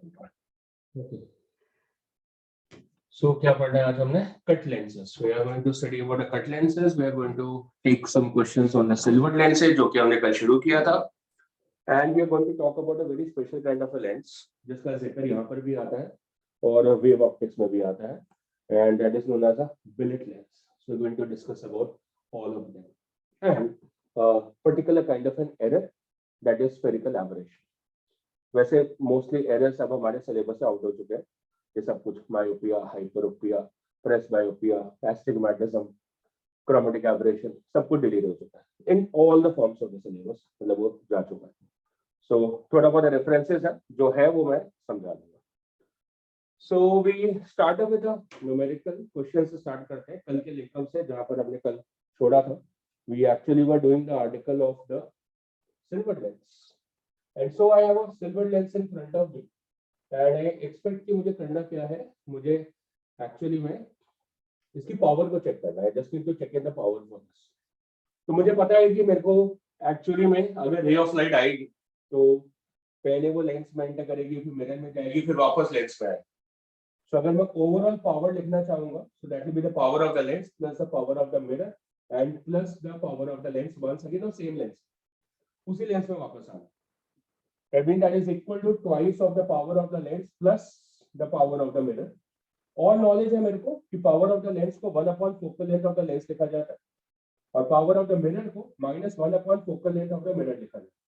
Okay. So क्या पढ़ना है आज हमने? Cut lenses. We are going to study about the cut lenses. We are going to take some questions on the silver lenses जो कि हमने कल शुरू किया था. And we are going to talk about a very special kind of a lens जिसका जिक्र यहाँ पर भी आता है और wave optics में भी आता है. And that is known as a billet lens. So we are going to discuss about all of them. And a particular kind of an error that is spherical aberration. वैसे mostly errors अब हमारे syllabus से out हो चुके हैं. ये सब कुछ myopia, hyperopia, presbyopia, astigmatism, chromatic aberration सब कुछ डिलीट हो चुका है in all the forms of the syllabus. मतलब वो जा चुका है. सो थोड़ा बहुत रेफरेंसेस है जो है वो मैं समझा दूंगा. So we start with the numerical question से स्टार्ट करते हैं कल के लेक्चर से जहां पर हमने कल छोड़ा था. We actually were doing the article of the silver lens. And so I have a silver lens in front of me, and I expect कि मुझे करना क्या है, मुझे actually में इसकी पावर को चेक करना है. Just need to check in the power for this. तो मुझे पता है कि मेरे को actually में अगर ray of light आएगी तो पहले वो लेंस में एंटर करेगी, फिर मिरर में जाएगी, फिर वापस लेंस में आएगी. So अगर मैं ओवरऑल पावर लिखना चाहूंगा, so that will be the power of the lens plus the power of the mirror and plus the power of the lens once again on same lens. उसी lens में वापस आना. That means that is equal to twice of the power of the lens plus the power of the mirror. और knowledge है मेरे को कि power of the lens को 1 upon focal length of the lens लिखा जाता है और power of the mirror को -1 upon focal length of the mirror लिखा जाता है.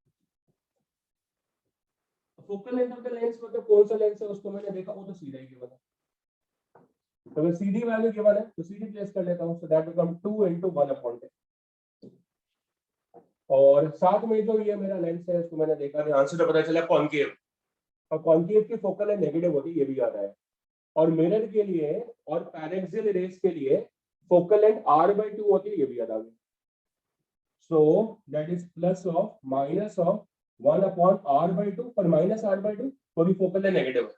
focal length of the lens मतलब कौन सा लेंस है उसको मैंने देखा, वो तो सीधा ही गिवन है. तो अगर सीधी वैल्यू गिवन है तो सीधी प्लेस कर लेता हूँ. So that becomes 2 into 1 upon 10. और साथ में जो ये मेरा लेंस है उसको मैंने देखा, ध्यान से तो पता चला कॉनकेव, और कॉनकेव की फोकल लेंथ नेगेटिव होती है, ये भी याद है. और मिरर के लिए और पैरेक्सियल रेस के लिए फोकल लेंथ r/2 होती है, ये भी याद आ गया. So that is plus of minus of 1 upon r/2 पर माइनस r/2 पूरी फोकल लेंथ नेगेटिव है,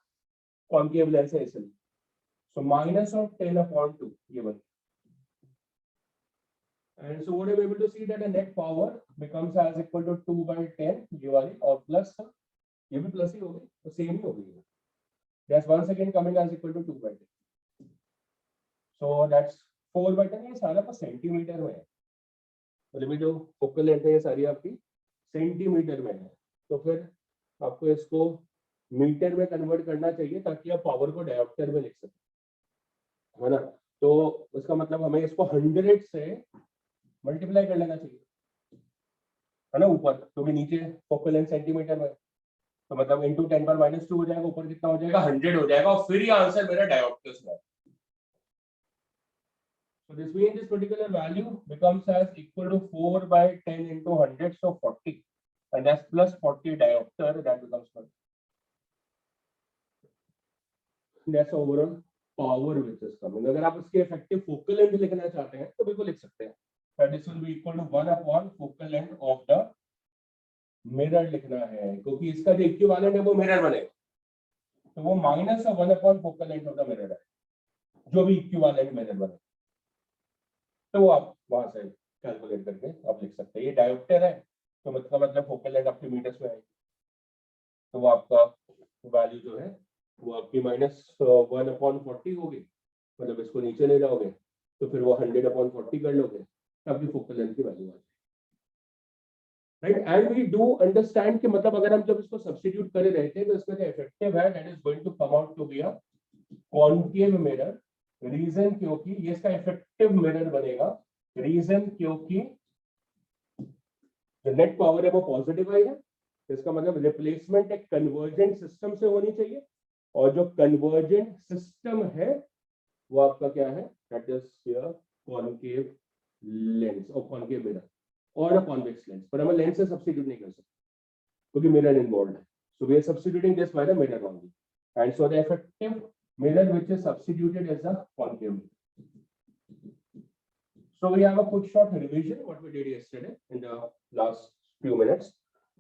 कॉनकेव लेंस है इसलिए. सो माइनस ऑफ 10 अपॉन 2 ये बन. And so what I'm able to see that the net power becomes as equal to 2/10 ये वाली, और प्लस ये भी प्लस ही होगी तो सेम ही होगी. That's once again coming as equal to 2/10. So that's 4/10. ये सारा का सेंटीमीटर में है. मतलब जो फोकल लेंथ है ये सारी आपकी सेंटीमीटर में है. तो फिर आपको इसको मीटर में कन्वर्ट करना चाहिए ताकि आप पावर को डायोप्टर में लिख सकें, है ना. तो इसका मतलब हमें इसको 100 से मल्टीप्लाई कर लेना चाहिए, है ना, ऊपर, क्योंकि नीचे फोकल लेंथ सेंटीमीटर में, तो मतलब इनटू 10⁻² हो जाएगा, ऊपर कितना हो जाएगा 100 हो जाएगा, और फिर ये आंसर मेरा डायोप्टर्स में. So this means this particular value becomes as equal to 4/10 into 100, so 40, and that's plus 40 diopter, that becomes 40. That's overall power which is coming. अगर आप इसके इफेक्टिव फोकल लेंथ लिखना चाहते हैं तो बिल्कुल लिख सकते हैं. This will be equal to 1 upon focal length of the mirror लिखना है, क्योंकि इसका जो इक्विवेलेंट है वो मिरर बनेगा, तो वो minus 1 upon focal length of the mirror है, जो भी इक्विवेलेंट मिरर बने, तो वो आप वहां से कैलकुलेट करके आप लिख सकते हैं. ये डायोप्टर है तो मतलब फोकल लेंथ आपकी मीटर्स में आएगी, तो वो आपका वैल्यू जो है वो आपकी -1 upon 40 होगी. मतलब इसको नीचे ले जाओगे तो फिर वो 100 upon 40 कर लोगे, तब भी फोकल लेंथ की वैल्यू आ जाएगी. Right. And we do understand कि मतलब अगर हम जब इसको सब्स्टिट्यूट कर रहे थे तो इसमें जो इफेक्टिव है that is going to come out to be a concave mirror. Reason क्योंकि ये इसका इफेक्टिव मिरर बनेगा. रीजन क्योंकि जो नेट पावर है वो पॉजिटिव आई है, इसका मतलब रिप्लेसमेंट एक कन्वर्जेंट सिस्टम से होनी चाहिए, और जो कन्वर्जेंट सिस्टम है वो आपका क्या है, that is here concave lens और कॉनकेव मिरर और अ कॉन्वेक्स लेंस. पर हम लेंस से सब्स्टिट्यूट नहीं कर सकते क्योंकि मिरर इन्वॉल्व है. So we are substituting this by the mirror only, and so the effective mirror which is substituted as the concave mirror. So we have a quick short revision what we did yesterday in the last few minutes.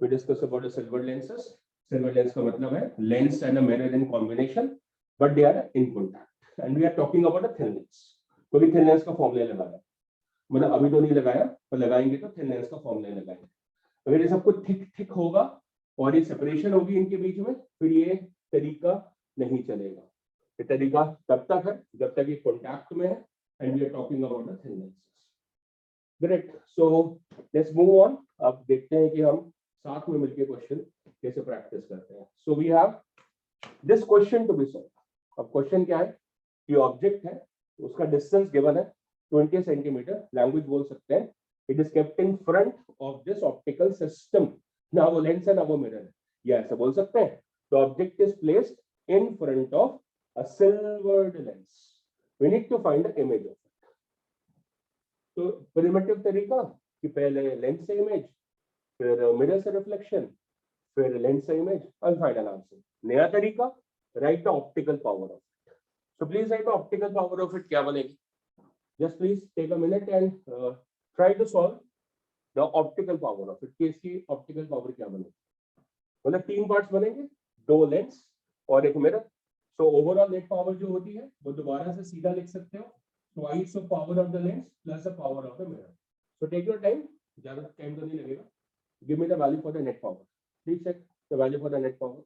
We discussed about the silver lenses. Silver lens का मतलब है lens and a mirror in combination, but they are in contact. And we are talking about a thin lens. क्योंकि thin lens का formula लगाया, मतलब अभी तो नहीं लगाया पर लगाएंगे तो thin lens का फॉर्मूला लगाएंगे. अगर ये सब कुछ ठीक ठीक होगा और ये सेपरेशन होगी इनके बीच में, फिर ये तरीका नहीं चलेगा। ये तरीका तब तक है जब तक ये कॉन्टैक्ट में है and we are talking about the thin lenses. Great, so let's move on. अब देखते हैं कि हम साथ में मिलकर क्वेश्चन कैसे प्रैक्टिस करते हैं। So we have this question to be solve. अब क्वेश्चन क्या है कि ऑब्जेक्ट है, उसका डिस्टेंस गिवन है 20 सेंटीमीटर, लैंग्वेज बोल सकते हैं it is kept in front of this optical system. ना वो लेंस है ना वो मिरर है, ये ऐसे बोल सकते हैं। The object is placed in front of a silvered lens, we need to find the image of it. तो प्रिमिटिव तरीका कि पहले लेंस से इमेज, फिर मिरर से रिफ्लेक्शन, फिर लेंस से इमेज और फाइनल आंसर। नया तरीका, write the optical power of it. So please write the optical power of it क्या बनेगी। Just please take a minute and try to solve the optical power of it. इसकी optical power क्या बनेगी, मतलब 3 parts बनेंगे, 2 lens और एक mirror. So overall net power जो होती है वो दोबारा से सीधा लिख सकते हो, twice of power of the lens plus the power of the mirror. So take your time, ज्यादा टाइम तो नहीं लगेगा। Give me the value for the net power, please check the value for the net power.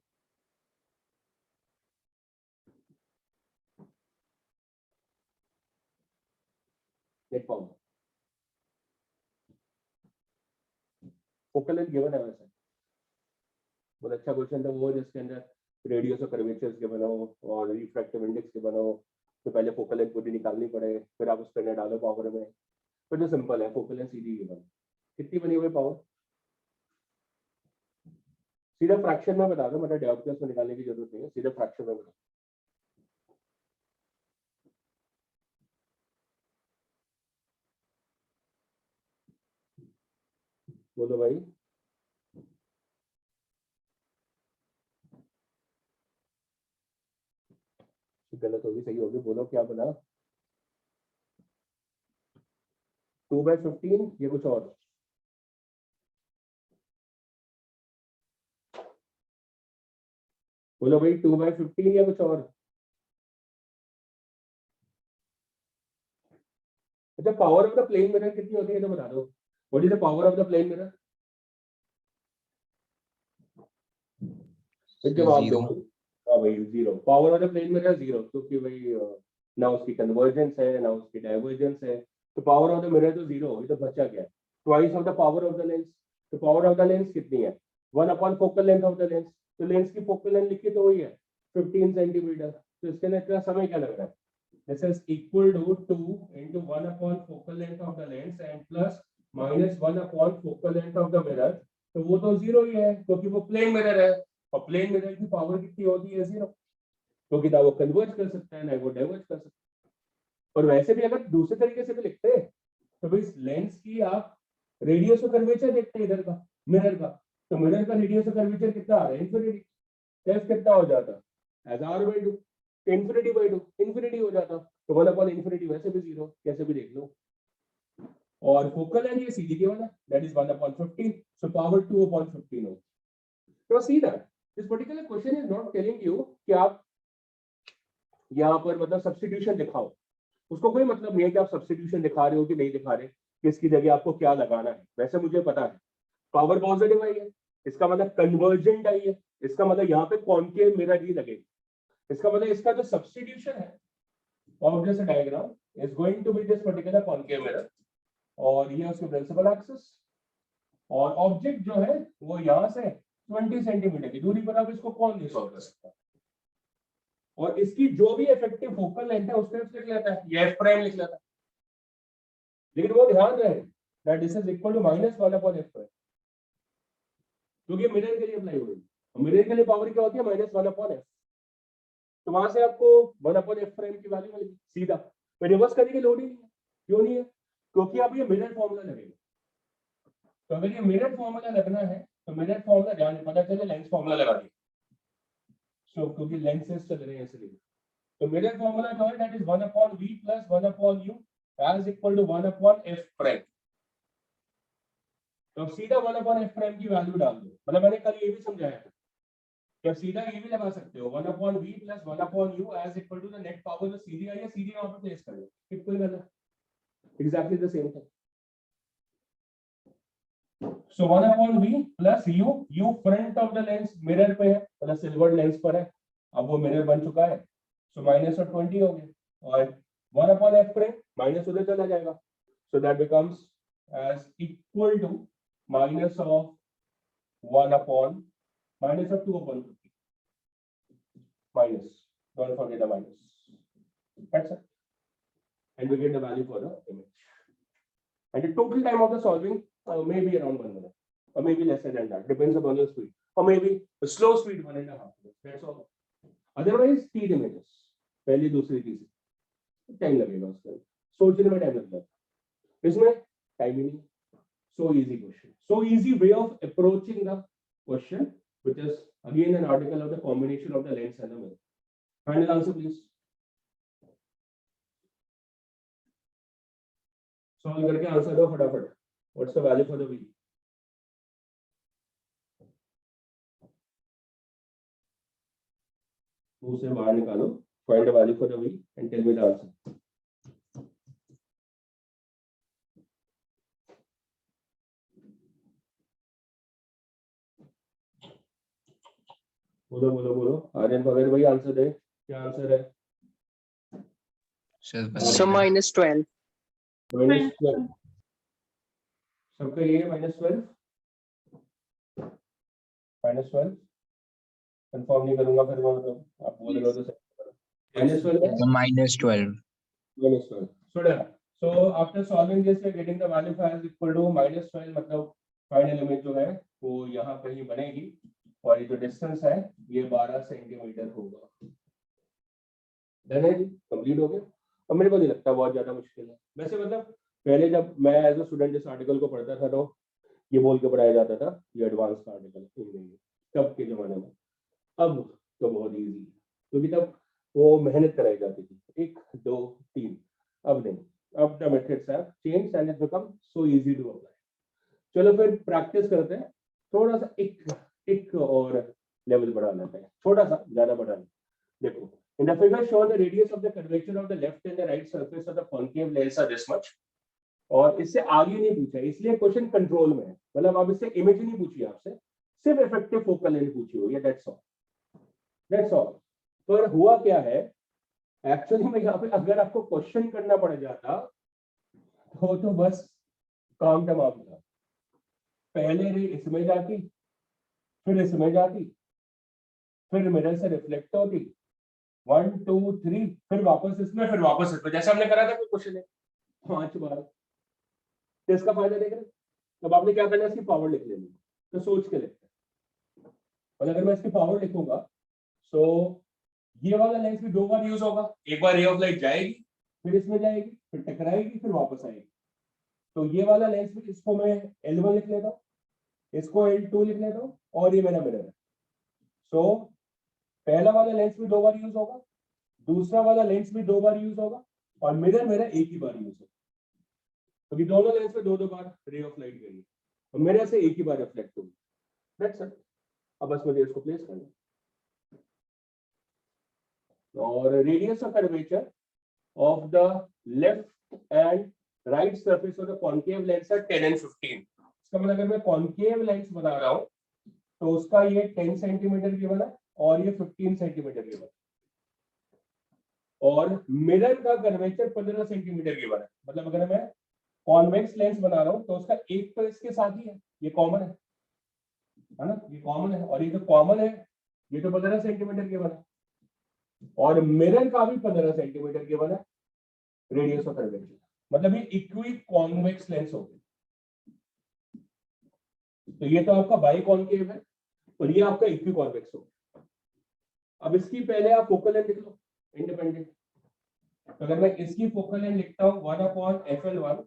Net power focal length given है वैसे, बहुत अच्छा question था वो जिसके अंदर रेडियस और कर्वेचर्स के बनाओ और रिफ्रैक्टिव इंडेक्स के बनाओ। तो पहले फोकल लेंथ पूरी निकालनी पड़े, फिर आप उस पर डालो पावर में। फिर तो सिंपल है, फोकल लेंथ सीधी गिवन। कितनी बनी हुई पावर, सीधा फ्रैक्शन में बता दो, मतलब डायोप्टर्स में निकालने की जरूरत नहीं है, सीधा फ्रैक्शन में बता। बोलो भाई, गलत होगी सही होगी, बोलो क्या बना। 2/15 ये कुछ और, बोलो भाई 2/15 या कुछ और। अच्छा, power of the plane mirror कितनी होती है तो बता दो। What is the power of the plane mirror, जवाब दो। हाँ भाई 0, power of the plane mirror 0, क्योंकि भाई ना उसकी कन्वर्जेंस है ना उसकी डाइवर्जेंस है। तो पावर ऑफ द मिरर तो 0, ये तो बचा गया twice of the power of the lens. तो पावर ऑफ द लेंस कितनी है, 1 focal length of the lens. तो लेंस की फोकल लेंथ लिखी तो वही है 15 सेंटीमीटर। तो इसके अंदर इतना समय क्या लग रहा है, this is equal to 2 into 1 upon focal length of the lens and plus minus 1 upon focal length of the mirror। तो वो तो 0 ही है क्योंकि वो प्लेन मिरर है, और प्लेन मिरर की पावर कितनी होती है 0, क्योंकि ना वो कन्वर्ज कर सकता है ना वो डाइवर्ज कर सकता है। और वैसे भी अगर दूसरे तरीके से भी लिखते हैं तो भाई लेंस की आप रेडियस और कर्वेचर देखते हैं इधर का मिरर का, तो मिरर का रेडियस और कर्वेचर कितना आ रहा है इन्फिनिटी। एफ कितना हो जाता एज r/2, इन्फिनिटी/2 इन्फिनिटी हो जाता। तो 1/इन्फिनिटी वैसे भी 0, कैसे भी देख लो। और फोकल लेंथ ये सीधी केवल है, दैट इज 1/15, सो पावर 2/15 हो। तो see that this particular question is not telling you कि आप यहाँ पर मतलब सब्स्टिट्यूशन दिखाओ, उसको कोई मतलब नहीं है कि आप सब्स्टिट्यूशन दिखा रहे हो कि नहीं दिखा रहे, किसकी जगह आपको क्या लगाना है। वैसे मुझे पता है पावर पॉजिटिव आई है, इसका मतलब कन्वर्जेंट आई है, इसका मतलब यहाँ पे कॉनकेव मिरर ही लगेगा। इसका मतलब इसका जो सब्स्टिट्यूशन है of this diagram is going to be this particular concave mirror, और ये उसकी प्रिंसिपल एक्सिस, और ऑब्जेक्ट जो है वो यहाँ से 20 सेंटीमीटर की दूरी पर। अब इसको कौन नहीं सॉल्व कर सकता, और इसकी जो भी इफेक्टिव फोकल लेंथ है उसको लिख लेता है, ये f प्राइम लिख लेता है। लेकिन वो ध्यान रहे that this is equal to -1/f, क्योंकि मिरर के लिए अप्लाई हुई है। मिरर के लिए पावर क्या होती है -1/f। तो वहां से आपको 1/f प्राइम की वैल्यू मिलेगी सीधा, तो रिवर्स करने की लोड ही नहीं है। क्यों नहीं है, क्योंकि अब ये मिरर फॉर्मूला लगेगा। तो अगर ये मिरर फॉर्मूला लगना है तो मिरर फॉर्मूला ध्यान पता चले लेंस फॉर्मूला लगा दिया, सो क्योंकि लेंसेस चल रहे हैं इसलिए। तो मिरर फॉर्मूला जो है that is 1/v plus 1/u as equal to 1/f prime. तो सीधा 1/f प्राइम की वैल्यू डाल दो, मतलब मैंने कल ये भी समझाया था कि आप सीधा ये भी लगा सकते हो 1/v plus 1/u as equal to the net power. जो सीधी आई है सीधी वहां पे प्लेस कर लो, ठीक कोई गलत, exactly the same thing. So 1/v plus u, u front of the lens mirror पे है, मतलब सिल्वर लेंस पर है, अब वो मिरर बन चुका है, सो माइनस ऑफ 20 हो गया और 1/f करें माइनस उधर चला जाएगा, so that becomes as equal to minus of 1/, minus of 2/50 minus, don't forget the minus, that's it, and we get the value for the image. And the total time of the solving may be around 1 minute or maybe lesser than that, depends upon your speed, or maybe a slow speed 1.5 minutes, that's all. Otherwise 3 images, पहली दूसरी तीसरी time लगेगा उसका, सोचने में time लगता है, इसमें टाइम ही नहीं. So easy question, so easy way of approaching the question, which is again an article of the combination of the lens and the mirror. Final answer please. Solve करके answer दो फटाफट. What's the value for the V? मुंह से बाहर निकालो. Find the value for the V and tell me the answer. बोलो बोलो बोलो. आर्यन भगत भाई आंसर दे. क्या आंसर है? So -12. -12. सबका ये -12. -12 कंफर्म नहीं करूंगा फिर मैं, मतलब आप बोल रहे हो तो -12. -12. So after solving this we are getting the value as equal to -12, मतलब फाइनल इमेज जो है वो यहाँ कहीं बनेगी और ये जो डिस्टेंस है ये 12 सेंटीमीटर होगा. डन है जी, कंप्लीट हो गया. अब मेरे को नहीं लगता बहुत ज्यादा मुश्किल है वैसे, मतलब पहले जब मैं एज अ स्टूडेंट इस आर्टिकल को पढ़ता था तो ये बोल के पढ़ाया जाता था ये एडवांस का आर्टिकल तब के जमाने में. अब तो बहुत इजी है क्योंकि तब वो मेहनत कराई जाती थी 1 2 3. अब नहीं, अब the methods have changed and it become so easy to apply. चलो फिर प्रैक्टिस करते हैं थोड़ा सा, एक और लेवल बढ़ा लेते हैं, थोड़ा सा ज्यादा बढ़ा लेते. देखो in the figure show the radius of the curvature of the left and the right surface of the concave lens are this much. और इससे आगे नहीं पूछा इसलिए क्वेश्चन कंट्रोल में है, मतलब अब इससे इमेज नहीं पूछी आपसे, सिर्फ इफेक्टिव फोकल लेंथ पूछी हुई है. That's all. पर हुआ क्या है एक्चुअली में यहाँ पे अगर आपको क्वेश्चन करना पड़ जाता तो बस काम तमाम था. पहले रे इसमें जाती, फिर इसमें जाती, फिर मिरर से रिफ्लेक्ट होती 1 2 3, फिर वापस इसमें, फिर वापस इसमें, जैसे हमने करा था. कोई क्वेश्चन है 5 बार. तो इसका फायदा देख रहे हैं. अब आपने क्या करना है, इसकी पावर लिख लेनी है. तो सोच के लिखते हैं, और अगर मैं इसकी पावर लिखूंगा तो ये वाला लेंस भी 2 बार यूज होगा. एक बार रे ऑफ लाइट जाएगी, फिर इसमें जाएगी, फिर टकराएगी, फिर वापस आएगी. तो ये वाला लेंस भी, इसको मैं L1 लिख लेता हूँ, इसको L2 लिख लेता हूँ, और ये मेरा मिरर है. सो पहला वाला लेंस भी 2 बार यूज होगा, दूसरा वाला लेंस भी 2 बार यूज होगा, और मिरर मेरा एक ही बार यूज होगा क्योंकि दोनों लेंस में 2 बार रे ऑफ लाइट गई और मिरर से एक ही बार रिफ्लेक्ट होगी. That's it. अब बस मुझे इसको प्लेस करना और radius of curvature of the left and right surface of the concave lens है 10 and 15. इसका मतलब अगर मैं कॉन्केव लेंस बना रहा हूं तो उसका ये 10 सेंटीमीटर गिवन है और ये 15 सेंटीमीटर गिवन है, और मिरर का कर्वेचर 15 सेंटीमीटर गिवन है. मतलब अगर मैं कॉन्वेक्स लेंस बना रहा हूं तो उसका एक तो इसके साथ ही है, ये कॉमन है ना, ये कॉमन है, और ये जो कॉमन है ये तो 15 सेंटीमीटर गिवन है, और मिरर का भी 15 सेंटीमीटर गिवन है रेडियस ऑफ कर्वेचर. मतलब ये इक्वी कॉन्वेक्स लेंस हो गई. तो ये तो आपका बाई कॉन्केव है और ये आपका इक्वी कॉन्वेक्स हो गया. अब इसकी पहले आप फोकल लेंथ लिख लो इंडिपेंडेंट. तो अगर मैं इसकी फोकल लेंथ लिखता हूं 1/FL1,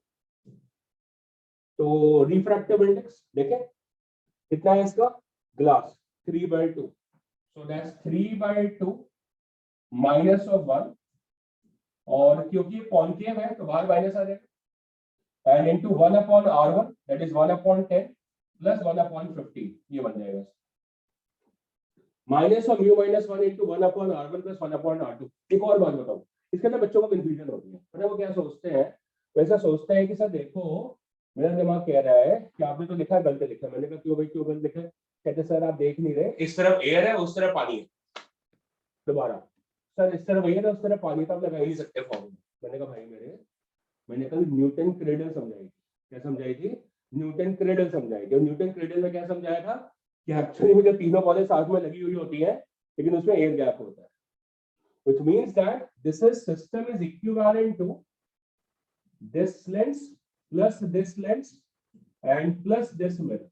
तो रिफ्रैक्टिव इंडेक्स देखें कितना है इसका, glass 3/2, so that's 3/2 minus of 1, और क्योंकि कॉन्केव है तो बाहर माइनस आ जाएगा, and into 1/R1 that is 1/10 plus 1/15, ये बन जाएगा. Minus of mu minus 1 into 1/R1 plus 1/R2. एक और बात बताऊं, इसके अंदर बच्चों को कंफ्यूजन होती है. पता है वो क्या सोचते हैं, वैसा सोचते हैं कि सर देखो मेरा दिमाग कह रहा है कि आपने तो लिखा गलत लिखा. मैंने कहा क्यों भाई, क्यों गलत लिखा है? कहते सर आप देख नहीं रहे, इस तरफ एयर है उस तरफ पानी है. दोबारा सर इस तरह वही है ना, उस तरह पानी तो आप लगा ही नहीं सकते फॉर्मूला। मैंने कहा भाई मैंने कल न्यूटन क्रेडल समझाई थी। क्या समझाई थी? न्यूटन क्रेडल समझाई थी। और न्यूटन क्रेडल में क्या समझाया था कि एक्चुअली में जब तीनों बॉलें साथ में लगी हुई होती है लेकिन उसमें एयर गैप होता है, which means that this is system is equivalent to this lens plus this lens and plus this mirror,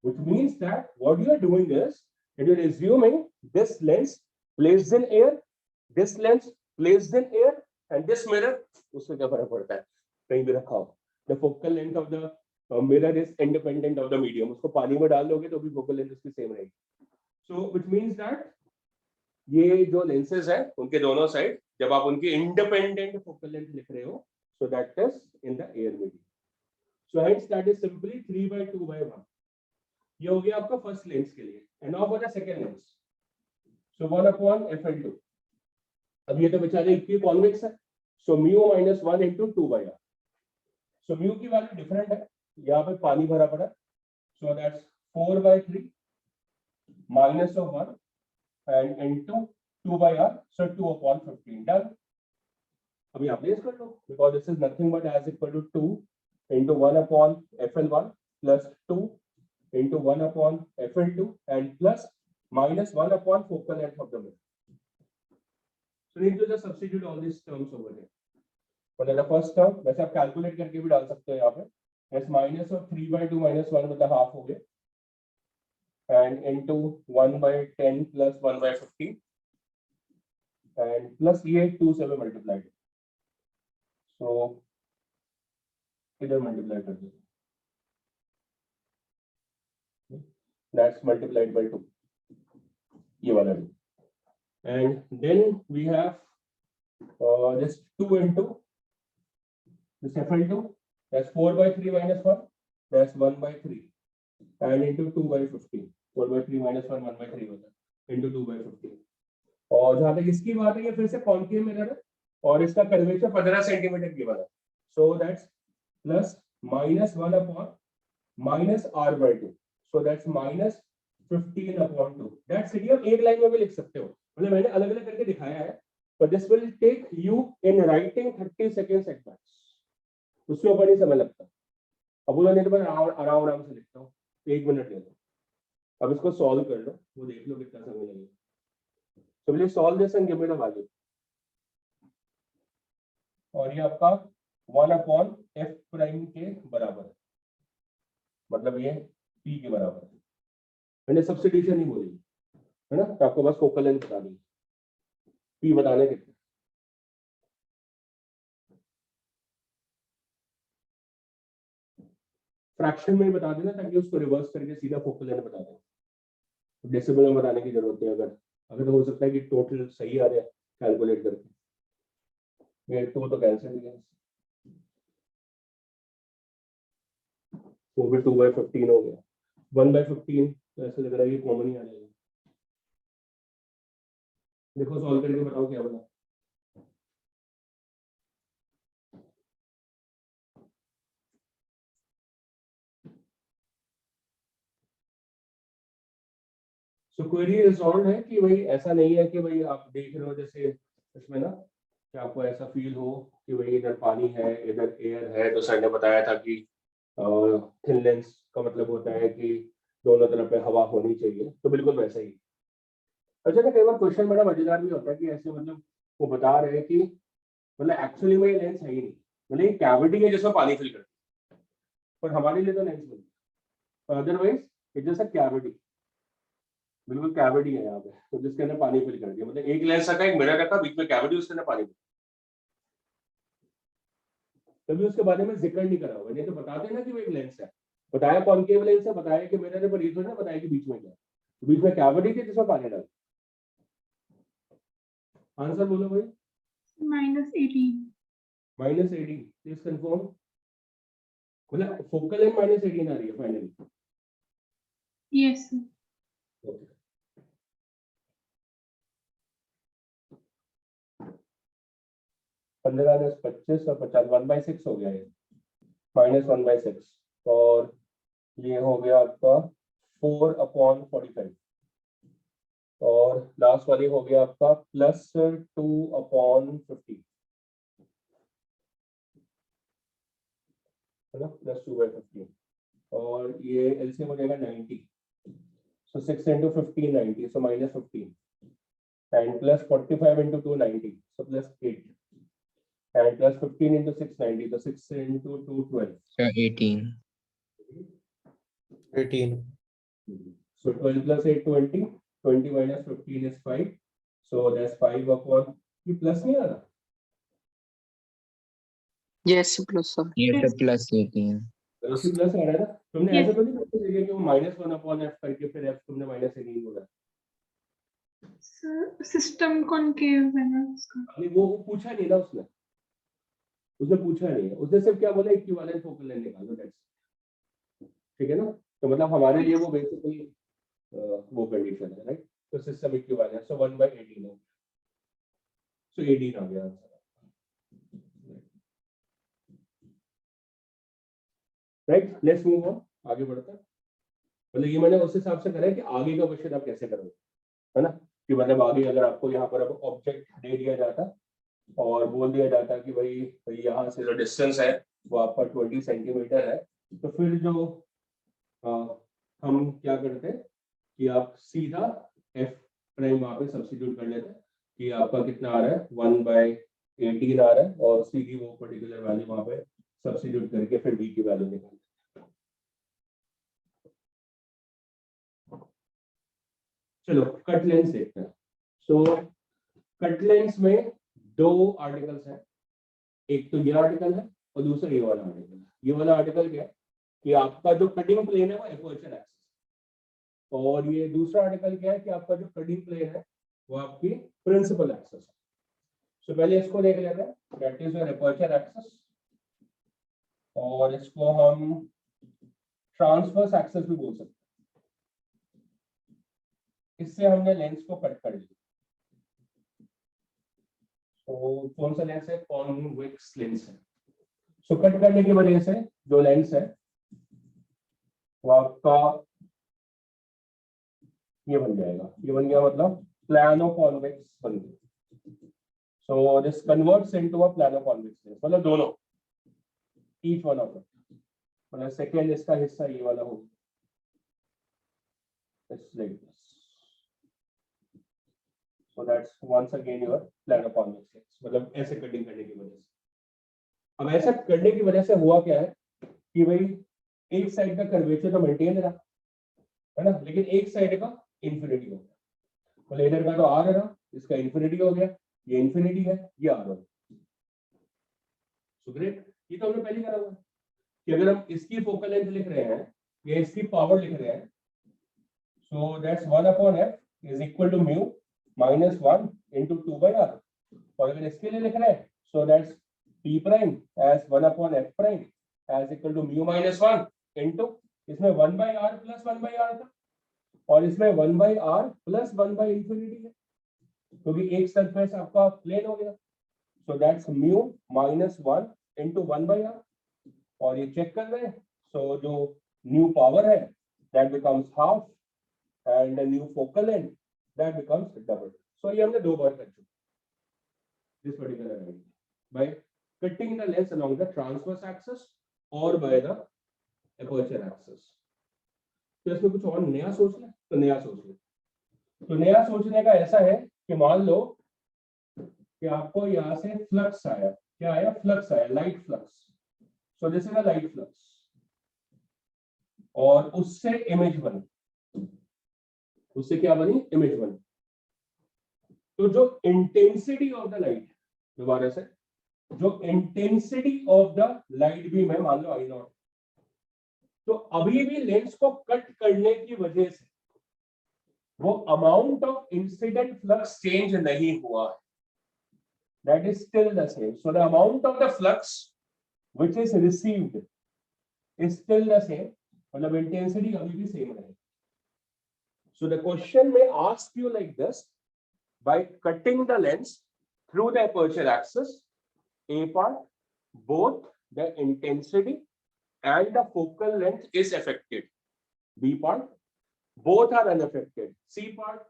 which means that what you are doing is that you are assuming this lens placed in air, this lens placed in air, and this mirror, उससे क्या फर्क पड़ता है कहीं भी रखा हो। The focal length of the mirror is independent of the medium. उसको पानी में डाल दोगे तो भी focal length उसकी सेम रहेगी। So which means that ये जो lenses है उनके दोनों साइड जब आप उनकी independent focal length लिख रहे हो, so that is in the air medium. So hence that is simply 3/2/1. ये हो गया आपका फर्स्ट लेंस के लिए। And now for the second lens, so 1/Fl2। अब ये तो बेचारे इक्वी कॉन्वेक्स है, so mu minus 1 into 2/r। So mu की वैल्यू डिफरेंट है, यहाँ पे पानी भरा पड़ा, so that's 4/3 minus of 1 and into 2/r, so 2/15 done. अभी आप प्लेस कर लो, because this is nothing but as equal to 2 into 1/Fl1 plus 2 into 1/Fl2 and plus minus 1 focal length of the mirror. So need to just substitute all these terms over here. For the first term, वैसे आप calculate करके भी डाल सकते हो यहाँ पे। That's minus of 3/2 minus 1 मतलब half हो गए, and into 1/10 plus 1/15 and plus ये 2 से multiplied. So इधर multiply कर दो। That's multiplied by 2. ये वाला भी। And then we have this 2 into this Fl2, that's 4/3 minus 1, that's 1/3, and into 2/15. 4/3 minus 1 1/3 होता है, into 2/15। और जहाँ तक इसकी बात है, ये फिर से कॉन्केव मिरर है और इसका कर्वेचर 15 सेंटीमीटर की बना है, so that's plus minus 1 minus r/2, so that's minus 15/2। That's it। आप एक लाइन में भी लिख सकते हो, मतलब मैंने अलग अलग करके दिखाया है, but this will take you in writing 30 seconds at max। उससे ऊपर नहीं समय लगता। अब वो नहीं तो मैं आराम आराम से लिखता हूँ, 1 मिनट ले लो। अब इसको सॉल्व कर लो, वो देख लो कितना समय लगेगा। So please solve this and give me the value। और ये आपका 1/f प्राइम के बराबर है, मतलब ये p के बराबर है। मैंने सब्स्टिट्यूशन नहीं बोली है ना, तो आपको बस फोकल लेंथ बता दी, p बताने कितने। फ्रैक्शन में बता देना ताकि उसको रिवर्स करके सीधा फोकल लेंथ बता दें। डेसिमल में बताने की जरूरत है, अगर तो हो सकता है कि टोटल सही आ रहा है कैलकुलेट करके, ये तो कैंसिल हो गया, वो भी 2/15 हो गया। 1/15 तो ऐसे लग रहा है कि कॉमन ही आ जाएगा। देखो सॉल्व करके बताओ क्या बना। सो क्वेरी रिजॉल्व है कि भाई ऐसा नहीं है कि भाई आप देख रहे हो जैसे इसमें ना कि आपको ऐसा फील हो कि भाई इधर पानी है इधर एयर है, तो सर ने बताया था कि थिन लेंस का मतलब होता है कि दोनों तरफ पे हवा होनी चाहिए, तो बिल्कुल वैसा ही। अच्छा ना कई बार क्वेश्चन बड़ा मजेदार भी होता है कि ऐसे मतलब वो बता रहे हैं कि मतलब एक्चुअली में ये लेंस है ही नहीं, मतलब ये कैविटी है जिसमें पानी फिल करती है, पर हमारे लिए तो लेंस नहीं, otherwise it just a cavity, बिल्कुल कैविटी है यहाँ पे, तो जिसके अंदर पानी फिल कर दिया, मतलब एक लेंस रखा एक मिरर रखा बीच में कैविटी, उसके अंदर पानी, कभी उसके बारे में जिक्र नहीं करा हुआ। नहीं तो बता देना कि वो एक लेंस है, बताया कॉनकेव लेंस है, बताया कि मिरर है, पर ये तो ना बताया कि बीच में क्या है, बीच में कैविटी थी जिसमें पानी डाल। आंसर बोलो भाई। -18। -18 प्लीज कंफर्म, मतलब फोकल लेंथ -18 आ रही है फाइनली। Yes sir. ओके 15 10 25 और 50 1/6 हो गया ये, -1/6, और ये हो गया आपका 4/45, और लास्ट वाली हो गया आपका +2/50, है ना, +2/50, और ये एलसीएम हो जाएगा 90, so 6 into 15 90, so -15, and +45 into 2 90, so +8, and +15 into 6 90, so 6 into 2 12. 18. 18. So 12 plus 8 20, 20 minus 15 is 5, so that's 5 upon, ये plus नहीं आ रहा, Yes, plus sir. Yes, Yes. sir, plus 18. उसी प्लस आ रहा है ना, तुमने Yes. ऐसा तो नहीं करके देखा कि वो -1 upon f करके फिर f तुमने -18 बोला, सर सिस्टम कॉनकेव है ना उसका। अभी वो पूछा नहीं ना उसने पूछा नहीं है, उसने सिर्फ क्या बोला इक्विवेलेंट फोकल लेंथ निकालो, दैट्स, ठीक है ना, तो मतलब हमारे लिए वो बेसिकली वो कंडीशन है, राइट, तो सिस्टम इक्विवेलेंट, सो 1/18 है, सो 18 आ गया answer, right. Let's move on, आगे बढ़ते हैं। मतलब ये मैंने उस हिसाब से करा है कि आगे का क्वेश्चन आप कैसे करोगे, है ना, कि मतलब आगे अगर आपको यहाँ पर अब ऑब्जेक्ट दे दिया जाता और बोल दिया जाता कि भाई यहाँ से जो डिस्टेंस है वो आपका 20 सेंटीमीटर है, तो फिर जो हम क्या करते हैं कि आप सीधा एफ प्राइम वहाँ पे सब्स्टिट्यूट कर लेते हैं कि आपका कितना आ रहा है 1/18 आ रहा है, और सीधी वो पर्टिकुलर वैल्यू वहाँ पे सब्स्टिट्यूट करके फिर v की वैल्यू निकालते हैं। चलो कट लेंस देखते हैं। सो कट लेंस में दो आर्टिकल्स हैं, एक तो ये आर्टिकल है और दूसरा ये वाला आर्टिकल है। ये वाला आर्टिकल क्या है कि आपका जो कटिंग प्लेन है वो एपर्चर एक्सिस, और ये दूसरा आर्टिकल क्या है कि आपका जो कटिंग प्लेन है वो आपकी प्रिंसिपल एक्सिस है। सो पहले इसको देख लेते हैं, that is your aperture axis, और इसको हम ट्रांसवर्स एक्सिस भी बोल सकते हैं। इससे हमने लेंस को कट कर लिया, तो कौन सा लेंस है, कॉन्वेक्स लेंस है। सो कट करने की वजह से जो लेंस है वो आपका ये बन जाएगा, ये बन गया मतलब प्लानो कॉन्वेक्स बन गया। So this converts into a plano convex lens, मतलब दोनों, ईच वन ऑफ इट, मतलब सेकेंड इसका हिस्सा ये वाला होगा, so that's once again your plano convex lens, मतलब ऐसे कटिंग करने की वजह से। अब ऐसा करने की वजह से हुआ क्या है कि भाई एक साइड का कर्वेचर तो मेंटेन रहा, है ना, लेकिन एक साइड का इंफिनिटी हो गया, मतलब इधर का तो आर रहा, इसका इंफिनिटी हो गया, ये इंफिनिटी है, ये आर हो गया। सो ग्रेट, ये तो हमने पहले करा हुआ है कि अगर हम इसकी फोकल लेंथ लिख रहे हैं या इसकी पावर लिख रहे हैं, so that's 1/f is equal to mu minus 1 into 2/r, और अगर इसके लिए लिख रहे हैं so that's p prime as 1/f prime as equal to mu minus 1 into, इसमें 1/r plus 1/r था और इसमें 1/r plus 1/infinity है, क्योंकि एक सरफेस आपका प्लेन हो गया, so that's mu minus 1 into 1/r, और ये चेक कर रहे हैं, so जो न्यू पावर है that becomes half and the new focal length that becomes double. So ये हमने दो बार कर चुके this particular idea by cutting the lens along the transverse axis or by the aperture axis. तो इसमें कुछ और नया सोच ले, तो नया सोच ले, तो नया सोचने का ऐसा है कि मान लो कि आपको यहाँ से फ्लक्स आया, क्या आया, फ्लक्स आया, light flux, so this is a light flux, और उससे इमेज बनी, उससे क्या बनी, इमेज बनी। तो जो इंटेंसिटी ऑफ द लाइट, दोबारा से, जो intensity of the light beam है, मान लो आई नॉट, तो अभी भी लेंस को कट करने की वजह से वो amount of incident flux change नहीं हुआ है, that is still the same. So the amount of the flux which is received is still the same, मतलब इंटेंसिटी अभी भी सेम रहेगी। So the question may ask you like this: by cutting the lens through the aperture axis, A part, both the intensity and the focal length is affected. B part, both are unaffected. C part,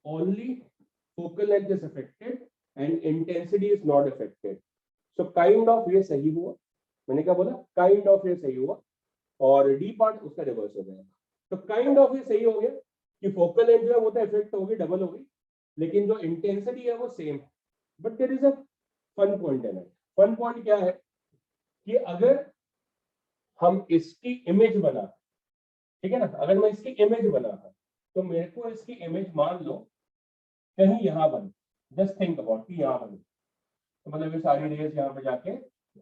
only focal length is affected and intensity is not affected. So kind of ये सही हुआ, मैंने क्या बोला, kind of ये सही हुआ, और डी पार्ट उसका रिवर्स हो जाएगा. तो काइंड ऑफ ये सही हो गया कि फोकल लेंथ जो है वो तो इफेक्ट होगी, डबल होगी, लेकिन जो इंटेंसिटी है वो सेम है. But there is a fun point in it. Fun point क्या है कि अगर हम इसकी इमेज बना, ठीक है ना, अगर मैं इसकी इमेज बनाता तो मेरे को इसकी इमेज मान लो कहीं यहाँ बने, जस्ट थिंक अबाउट कि यहाँ बने, तो मतलब ये सारी रेज यहाँ पे जाके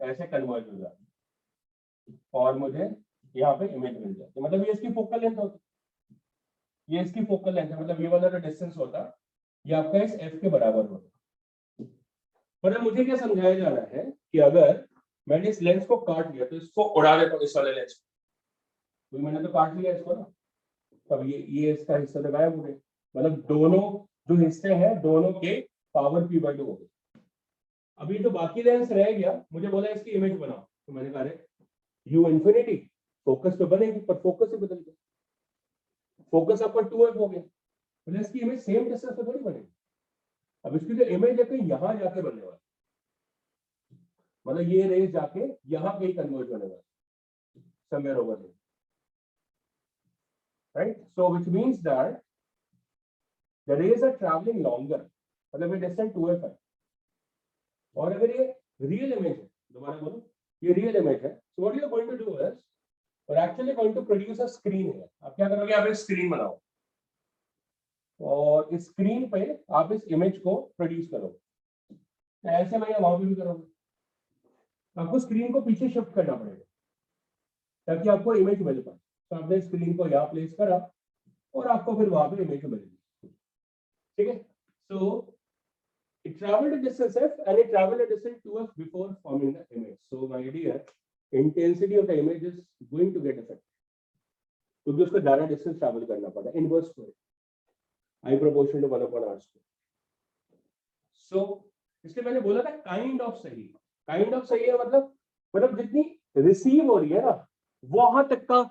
ऐसे कन्वर्ज हो जाती और मुझे यहाँ पे इमेज मिल जाती. मतलब ये इसकी फोकल लेंथ होती, ये इसकी फोकल लेंथ है, मतलब ये वाला जो डिस्टेंस होता ये आपका इस एफ के बराबर होता. पर मुझे क्या समझाया जा रहा है कि अगर मैंने इस लेंस को काट लिया तो इसको उड़ा देता हूँ, इस वाले लेंस को, तो मैंने तो काट लिया इसको ना, तब ये इसका हिस्सा तो गायब हो गया. मतलब दोनों जो हिस्से हैं दोनों के पावर p/2 हो गए. अभी जो बाकी लेंस रह गया, मुझे बोला इसकी इमेज बनाओ, तो मैंने कहा यू इंफिनिटी फोकस तो बनेगी, पर फोकस ही बदल गया, फोकस आपका 2f हो गया, मतलब इसकी इमेज सेम डिस्टेंस पे थोड़ी बनेगी. अब इसकी जो इमेज है कहीं यहाँ जाके बनने वाला, मतलब ये रेज जाके यहाँ कहीं कन्वर्ज होने वाला, somewhere over here, right? So which means that the rays are traveling longer, मतलब ये डिस्टेंस 2f है. और अगर ये रियल इमेज है, दोबारा बोलो, ये रियल इमेज है, so what you are going to do is we're actually going to produce a screen here. आप क्या करोगे, आप एक स्क्रीन बनाओ और इस स्क्रीन पे आप इस इमेज को प्रोड्यूस करोगे. ऐसे भैया वहां पे भी करोगे, आपको स्क्रीन को पीछे शिफ्ट करना पड़ेगा ताकि आपको इमेज मिल पाए. तो आपने स्क्रीन को यहाँ प्लेस करा और आपको फिर वहां पे इमेज मिलेगी. ठीक है, सो it traveled a distance f and it traveled a distance 2f before forming the image. So my dear, intensity of the image is going to get affected क्योंकि उसको ज्यादा डिस्टेंस ट्रैवल करना पड़ा, inverse square i proportional to 1/r square. So इसलिए मैंने बोला था kind of सही. काइंड ऑफ सही है मतलब जितनी रिसीव हो रही है ना वहां तक का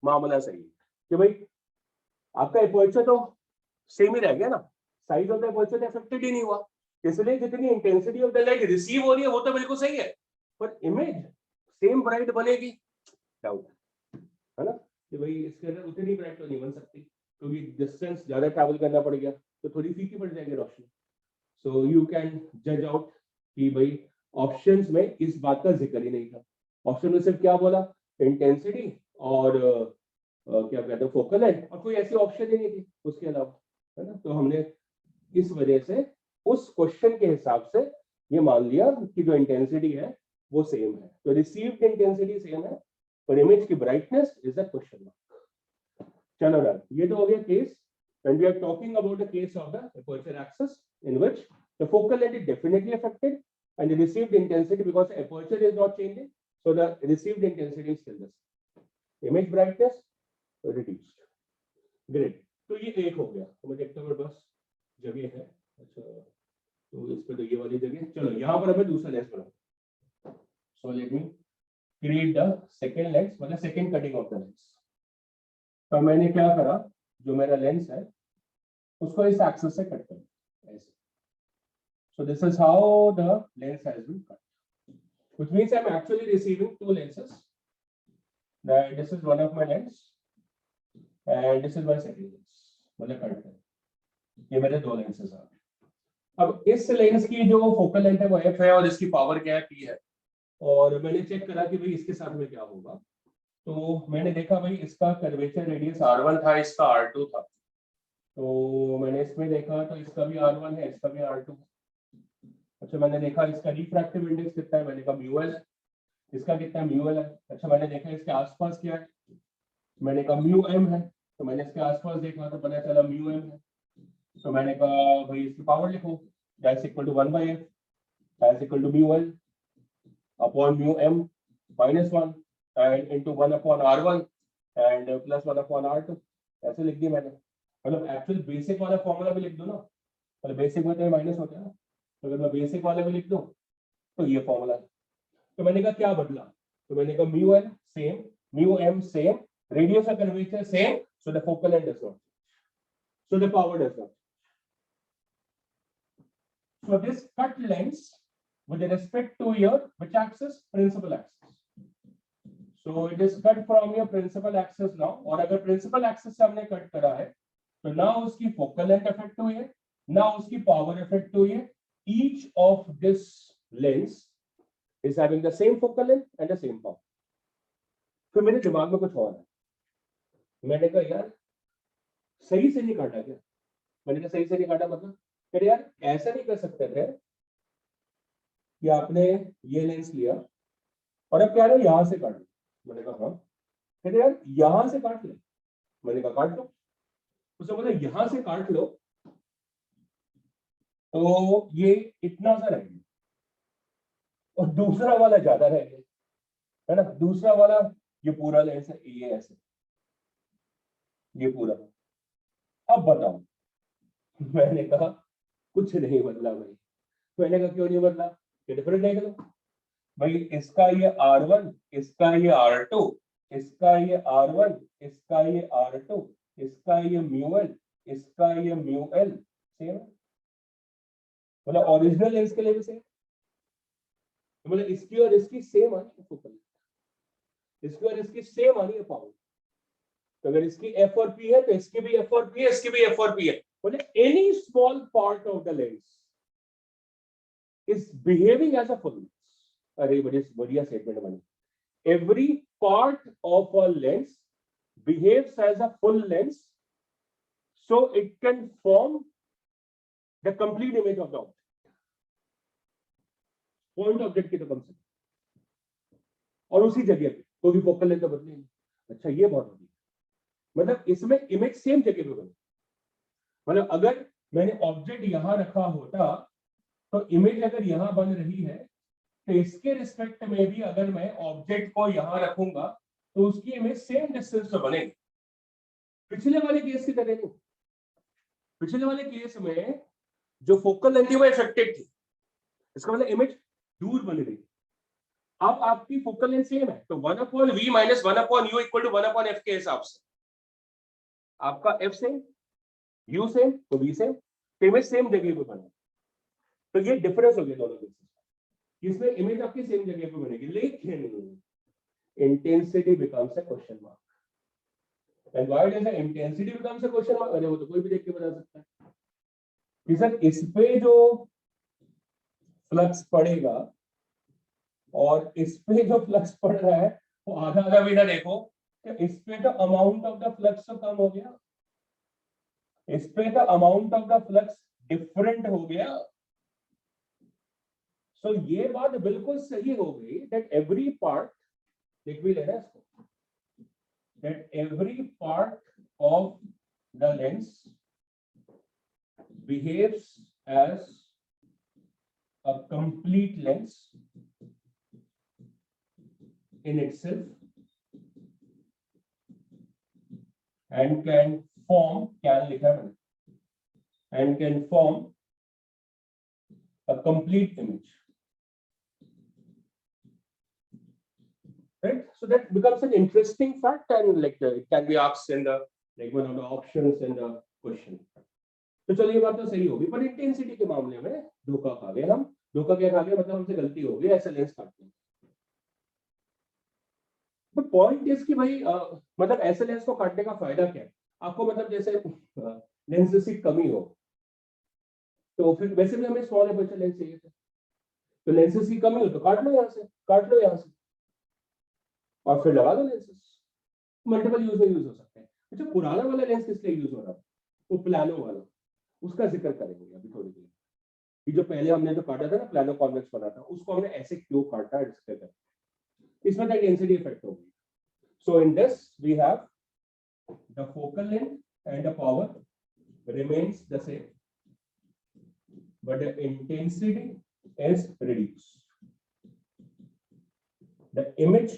मामला सही है कि भाई आपका एपर्चर तो सेम ही रह गया ना, size of the aperture affected ही नहीं हुआ, इसलिए जितनी intensity of the light receive हो रही है वो तो बिल्कुल सही है, पर इमेज सेम ब्राइट बनेगी, डाउट है ना कि भाई इसके अंदर उतनी ब्राइट तो नहीं बन सकती क्योंकि डिस्टेंस ज्यादा ट्रैवल करना पड़ गया तो थोड़ी फीकी पड़ जाएगी रोशनी. सो यू कैन जज आउट कि भाई ऑप्शंस में इस बात का जिक्र ही नहीं था. ऑप्शन में सिर्फ क्या बोला, इंटेंसिटी और क्या कहते हैं फोकल लेंथ, और कोई ऐसी ऑप्शन ही नहीं थी उसके अलावा, है ना. तो हमने इस वजह से उस क्वेश्चन के हिसाब से ये मान लिया कि जो इंटेंसिटी है वो सेम है, तो रिसीव्ड इंटेंसिटी सेम है, पर इमेज की brightness is a question mark. चलो डन, ये तो हो गया case when we are talking about the case of the aperture axis in which the focal length is definitely affected and the received intensity, because the aperture is not changing, so the received intensity is still the same. Image brightness reduced. Great. तो ये एक हो गया, तो मुझे एक तो बस जगह है, अच्छा तो इस पे तो ये वाली जगह. चलो यहाँ पर हमें दूसरा लेंस बनाओ. So let me create the second lens, मतलब second cutting of the lens. तो मैंने क्या करा, जो मेरा लेंस है उसको इस एक्सिस से कट कर ऐसे. So this is how the lens has been cut, which means I'm actually receiving two lenses. That this is one of my lens and this is my second lens. मतलब cut कर ये मेरे दो lenses आ गए. अब इस lens की जो फोकल लेंथ है वो f है और इसकी पावर क्या है, p है. और मैंने चेक करा कि भाई इसके साथ में क्या होगा, तो मैंने देखा भाई इसका कर्वेचर रेडियस r1 था, इसका r2 था. तो मैंने इसमें देखा तो इसका भी r1 है, इसका भी r2. अच्छा मैंने देखा इसका रिफ्रैक्टिव इंडेक्स कितना है, मैंने कहा μl है, इसका कितना μl है. अच्छा मैंने देखा इसके आसपास क्या है, मैंने कहा μm है, तो मैंने इसके आसपास देखा तो पता चला μm है. तो मैंने कहा भाई इसकी पावर लिखो, that's equal to 1/f that's equal to μl upon μm minus 1 and into 1/r1 and plus 1/r2. ऐसे लिख दिया मैंने. मतलब एक्चुअल बेसिक वाला फॉर्मूला भी लिख दो ना, मतलब बेसिक में तो माइनस होता है ना, तो अगर मैं बेसिक वाला भी लिख दूं तो ये फॉर्मूला है. तो मैंने कहा क्या बदला, तो मैंने कहा μl same, μm same, radius of curvature same, so the focal length does not, so the power does not. So this cut lens with respect to your which axis? Principal axis. So it is cut from your principal axis now. और अगर principal axis से हमने cut करा है, तो now उसकी focal length affect हुई है, now उसकी power affect हुई है. Each of this lens is having the same focal length and the same power. फिर मेरे दिमाग में कुछ और है. मैंने कहा यार सही से नहीं काटा क्या? मैंने कहा सही से नहीं काटा मतलब? फिर यार ऐसा नहीं कर सकते थे कि आपने ये लेंस लिया और अब क्या है यहां से काट लो. मैंने कहा हाँ. कहते यार यहां से काट ले. मैंने कहा काट लो. उसने बोला यहां से काट लो तो ये इतना सा रह गया और दूसरा वाला ज्यादा रह गया है ना. दूसरा वाला ये पूरा लेंस है, ये ऐसे ये पूरा. अब बताओ. मैंने कहा कुछ नहीं बदला भाई. मैंने कहा क्यों नहीं बदला? ये डिफरेंस देख लो भाई. इसका ये R1, इसका ये R2, इसका ये R1, इसका ये R2, इसका ये μL, इसका ये μL सेम है. मतलब ओरिजिनल लेंस के लिए भी सेम. मतलब इसकी और इसकी सेम आनी है फोकल, इसकी और इसकी सेम आनी है पावर. तो अगर इसकी F और P है तो इसकी भी F और P है, इसकी भी F और P है. मतलब any small part of the lens is behaving as a full lens. अरे बढ़िया स्टेटमेंट बनी. Every part of a lens behaves as a full lens, so it can form the complete image of the object. Point object की तो कम से कम और उसी जगह पे कोई फोकल लेंथ तो बदली नहीं. अच्छा ये बहुत होती है. मतलब इसमें इमेज सेम जगह पे बने. मतलब अगर मैंने ऑब्जेक्ट यहां रखा होता तो इमेज अगर यहां बन रही है तो इसके रिस्पेक्ट में भी अगर मैं ऑब्जेक्ट को यहां रखूंगा तो उसकी इमेज सेम डिस्टेंस पे बनेगी. पिछले वाले केस की तरह नहीं. पिछले वाले केस में जो फोकल लेंथ वो इफेक्टेड थी, इसका मतलब इमेज दूर बन रही. अब आपकी फोकल लेंथ सेम है तो 1/v minus 1/u equal to 1/f के हिसाब से आपका f सेम, u सेम, तो v सेम, इमेज सेम जगह पे बना. तो ये डिफरेंस हो गया दोनों केसेस. इसमें इमेज आपकी सेम जगह पे बनेगी लेकिन intensity becomes a question mark. And why does intensity becomes a question mark? अरे वो तो कोई भी देख के बता सकता है कि सर इस पे जो फ्लक्स पड़ेगा और इस पे जो फ्लक्स पड़ रहा है वो आधा आधा भी ना देखो. तो इस पे तो अमाउंट ऑफ द फ्लक्स तो कम हो गया, इस पे तो amount of the flux different हो गया. सो ये बात बिल्कुल सही हो गई दैट एवरी पार्ट, देख भी लेना इसको, that every part of the lens behaves as a complete lens in itself and can form, and can form a complete image. Right? So that becomes an interesting fact and like it can be asked in the like one of the options in the question. तो चलिए ये बात तो सही होगी पर intensity के मामले में धोखा खा गए हम. धोखा क्या खा गए मतलब हमसे गलती हो गई ऐसे लेंस काटने में. तो पॉइंट इज कि भाई मतलब ऐसे लेंस को काटने का फायदा क्या है आपको? मतलब जैसे लेंस की कमी हो तो फिर वैसे भी हमें स्मॉल एपर्चर लेंस चाहिए थे. तो लेंसेज की कमी हो तो काट लो यहाँ से, काट लो यहाँ से और फिर लगा दो लेंसेज. मल्टीपल यूज में यूज हो सकते हैं. अच्छा पुराना वाला लेंस किस लिए यूज हो रहा है? वो प्लानो वाला, उसका जिक्र करेंगे अभी थोड़ी देर. ये जो पहले हमने जो काटा था ना प्लानो कॉन्वेक्स बना था उसको हमने ऐसे क्यों काटा है. इसमें तो डेंसिटी इफेक्ट होगी. So in this we have the focal length and the power remains the same but the intensity is reduced. The image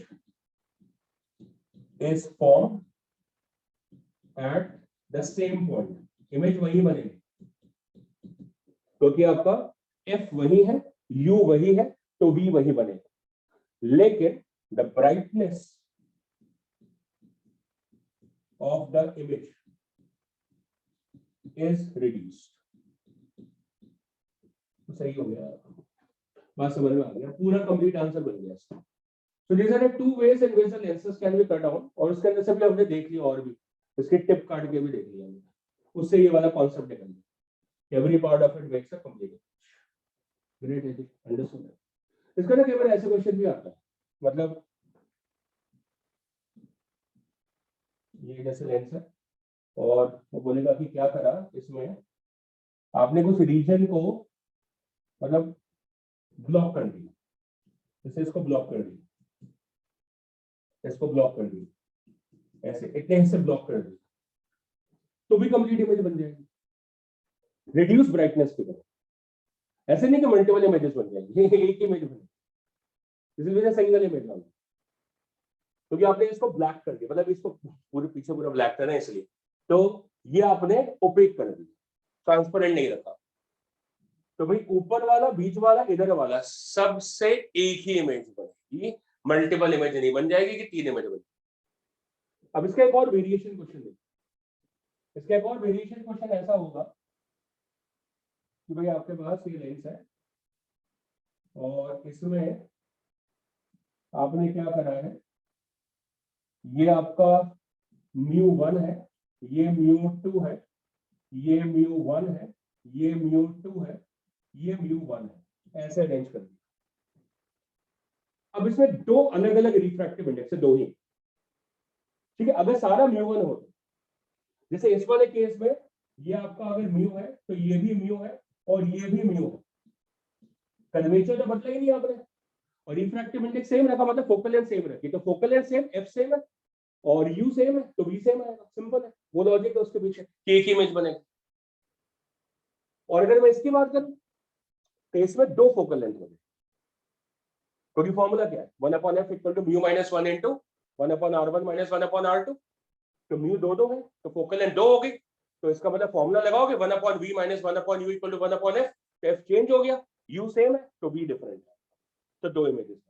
is formed at the same point. Image वही बनेगी क्योंकि आपका f वही है, u वही है तो v वही बनेगा. लेकिन the brightness of the image is reduced. सही हो गया, बात समझ में आ गया, पूरा कंप्लीट आंसर बन गया इसका। So these are the two ways in which the lenses can be cut down, और उसके अंदर से भी हमने देख लिया, और भी इसके टिप काट के भी देख लिया हमने, उससे ये वाला कॉन्सेप्ट निकल गया, every part of it makes a complete. Great, understood. इसका ना केवल ऐसे क्वेश्चन भी आता है, मतलब ये जैसे लेंस है और वो बोलेगा कि क्या करा इसमें, आपने कुछ रीजन को मतलब ब्लॉक कर दिया, जैसे इसको ब्लॉक कर दिया, इसको ब्लॉक कर दिया, ऐसे इतने हिस्से ब्लॉक कर दिए, तो भी कंप्लीट इमेज बन जाएगी रिड्यूस ब्राइटनेस की तरह। ऐसे नहीं कि मल्टीपल इमेजेस बन जाएंगे, एक इमेज बनेगी, इसी वजह से सिंगल इमेज बना, क्योंकि आपने इसको ब्लैक कर दिया, मतलब इसको पूरे पीछे पूरा ब्लैक करना है इसलिए, तो ये आपने ओपेक कर दिया, ट्रांसपेरेंट नहीं रखा, तो भाई ऊपर वाला, बीच वाला, इधर वाला सबसे एक ही इमेज बनेगी, मल्टीपल इमेज नहीं बन जाएगी कि 3 इमेज बनेगी। अब इसका एक और वेरिएशन क्वेश्चन देखिए, इसका एक और वेरिएशन क्वेश्चन ऐसा होगा कि भाई आपके पास ये लेंस है और इसमें आपने क्या करा है, ये आपका μ1 है, ये μ2 है, ये μ1 है, ये μ2 है, ये μ1 है, ऐसे अरेंज कर दिया। अब इसमें दो अलग अलग रिफ्रैक्टिव इंडेक्स है, दो ही, ठीक है। अगर सारा μ1 हो, जैसे इस वाले केस में ये आपका अगर μ है तो ये भी μ है और ये भी μ है, कर्वेचर तो बदला ही नहीं आपने, और रिफ्रैक्टिव इंडेक्स सेम रखा, मतलब फोकल लेंथ सेम रखी, तो focal length same, F same है और यू सेम है, तो वी सेम आएगा, सिंपल है, वो लॉजिक है उसके पीछे कि एक ही इमेज बनेगा। और अगर मैं इसकी बात करूं तो इसमें दो फोकल लेंथ बने, क्योंकि फॉर्मूला क्या है, 1/f equal to μ - 1 into 1/r1 - 1/r2, तो म्यू दो है तो फोकल लेंथ 2 हो गई, तो इसका मतलब फॉर्मूला लगाओगे 1/v - 1/u equal to 1/f, तो f चेंज हो गया, u सेम है तो v डिफरेंट है, तो दो इमेजेस।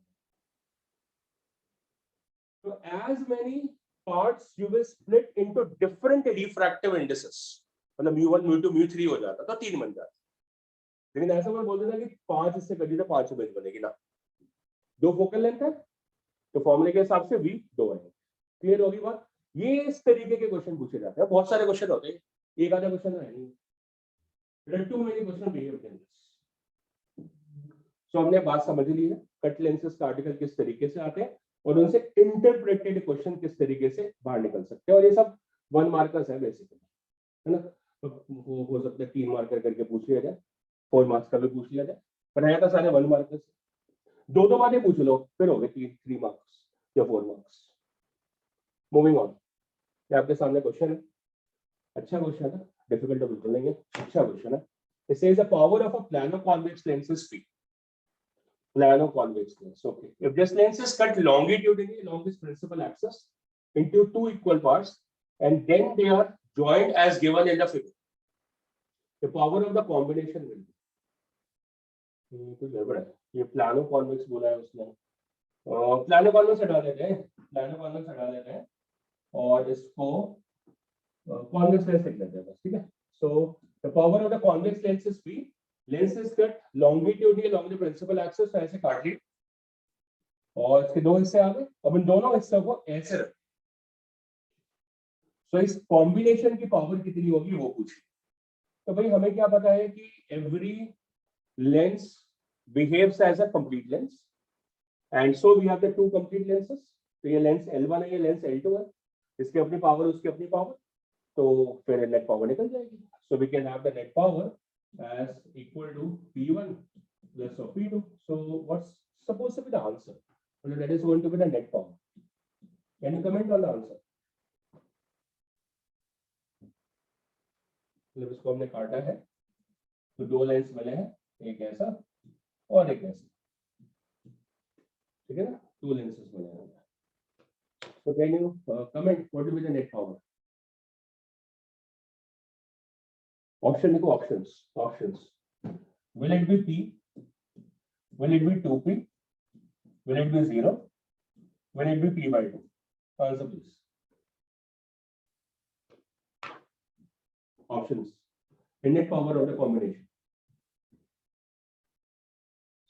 तो as many parts you will split into different refractive indices, मतलब μ1 μ2 μ3 हो जाता तो 3 बन जाता, लेकिन ऐसा मैं बोल देता कि 5 इससे कर दिया 5 इमेज बनेगी ना, दो फोकल लेंथ है तो फॉर्मूले के हिसाब से v 2 है। क्लियर होगी बात? ये इस तरीके के क्वेश्चन पूछे जाते हैं, बहुत सारे क्वेश्चन होते हैं, एक आधा क्वेश्चन है नहीं, too many question behave like this. So हमने बात समझ ली है, कट लेंसेज का आर्टिकल किस तरीके से आते हैं और उनसे इंटरप्रेटेड क्वेश्चन किस तरीके से बाहर निकल सकते हैं, और ये सब 1 मार्कर्स है बेसिकली, है ना। तो हो सकता है 3 मार्कर करके पूछ लिया जाए, 4 मार्क्स का भी पूछ लिया जाए, पर है तो सारे 1 मार्कर्स, दो बातें पूछ लो फिर हो गए 3 मार्क्स या 4 मार्क्स। मूविंग ऑन, ये आपके सामने क्वेश्चन है, अच्छा क्वेश्चन है, डिफिकल्ट तो बिल्कुल नहीं है, अच्छा क्वेश्चन है। It says the power of a plano-convex lens is P. Plano-convex lens. Okay. If this lens is cut longitudinally along this principal axis into two equal parts, and then they are joined as given in the figure, the power of the combination will be. कुछ गड़बड़ है, ये plano-convex बोला है उसने, plano-convex हटा देते हैं, plano-convex हटा देते हैं और इसको convex lens लिख लेते हैं बस, ठीक है। So the power of the convex lens is P. Lens is cut longitudinally along the principal axis, ऐसे काट ली और इसके दो हिस्से आ गए, अब इन दोनों हिस्सों को ऐसे रख, तो इस कॉम्बिनेशन की पावर कितनी होगी वो पूछी। तो भाई हमें क्या पता है कि every lens behaves as a complete lens, and so we have the two complete lenses. तो ये लेंस L1 है, ये लेंस L2 है, इसकी अपनी पावर उसकी अपनी पावर, तो फिर नेट पावर निकल जाएगी। So we can have the net power as equal to P1 plus of P2. So what's supposed to be the answer? Well, that is going to be the net power. Can you comment on the answer? मतलब इसको हमने काटा है तो दो lens बने हैं, एक ऐसा और एक ऐसा, ठीक है ना, टू लेंसेस बने हैं। So can you comment what will be the net power? Option देखो, options. Will it be P? Will it be 2P? Will it be 0? Will it be P by 2? Answer please. Options. The net power of the combination.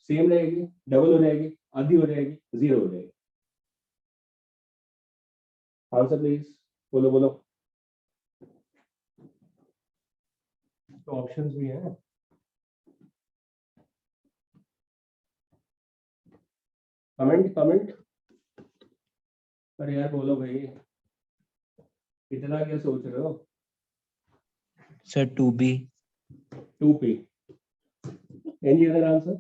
Same रहेगी, double हो जाएगी, आधी हो जाएगी, zero हो जाएगी? Answer please, बोलो बोलो। तो ऑप्शंस भी हैं। कमेंट कमेंट, अरे यार बोलो भाई, इतना क्या सोच रहे हो? Sir, 2B. 2P. Any other answer?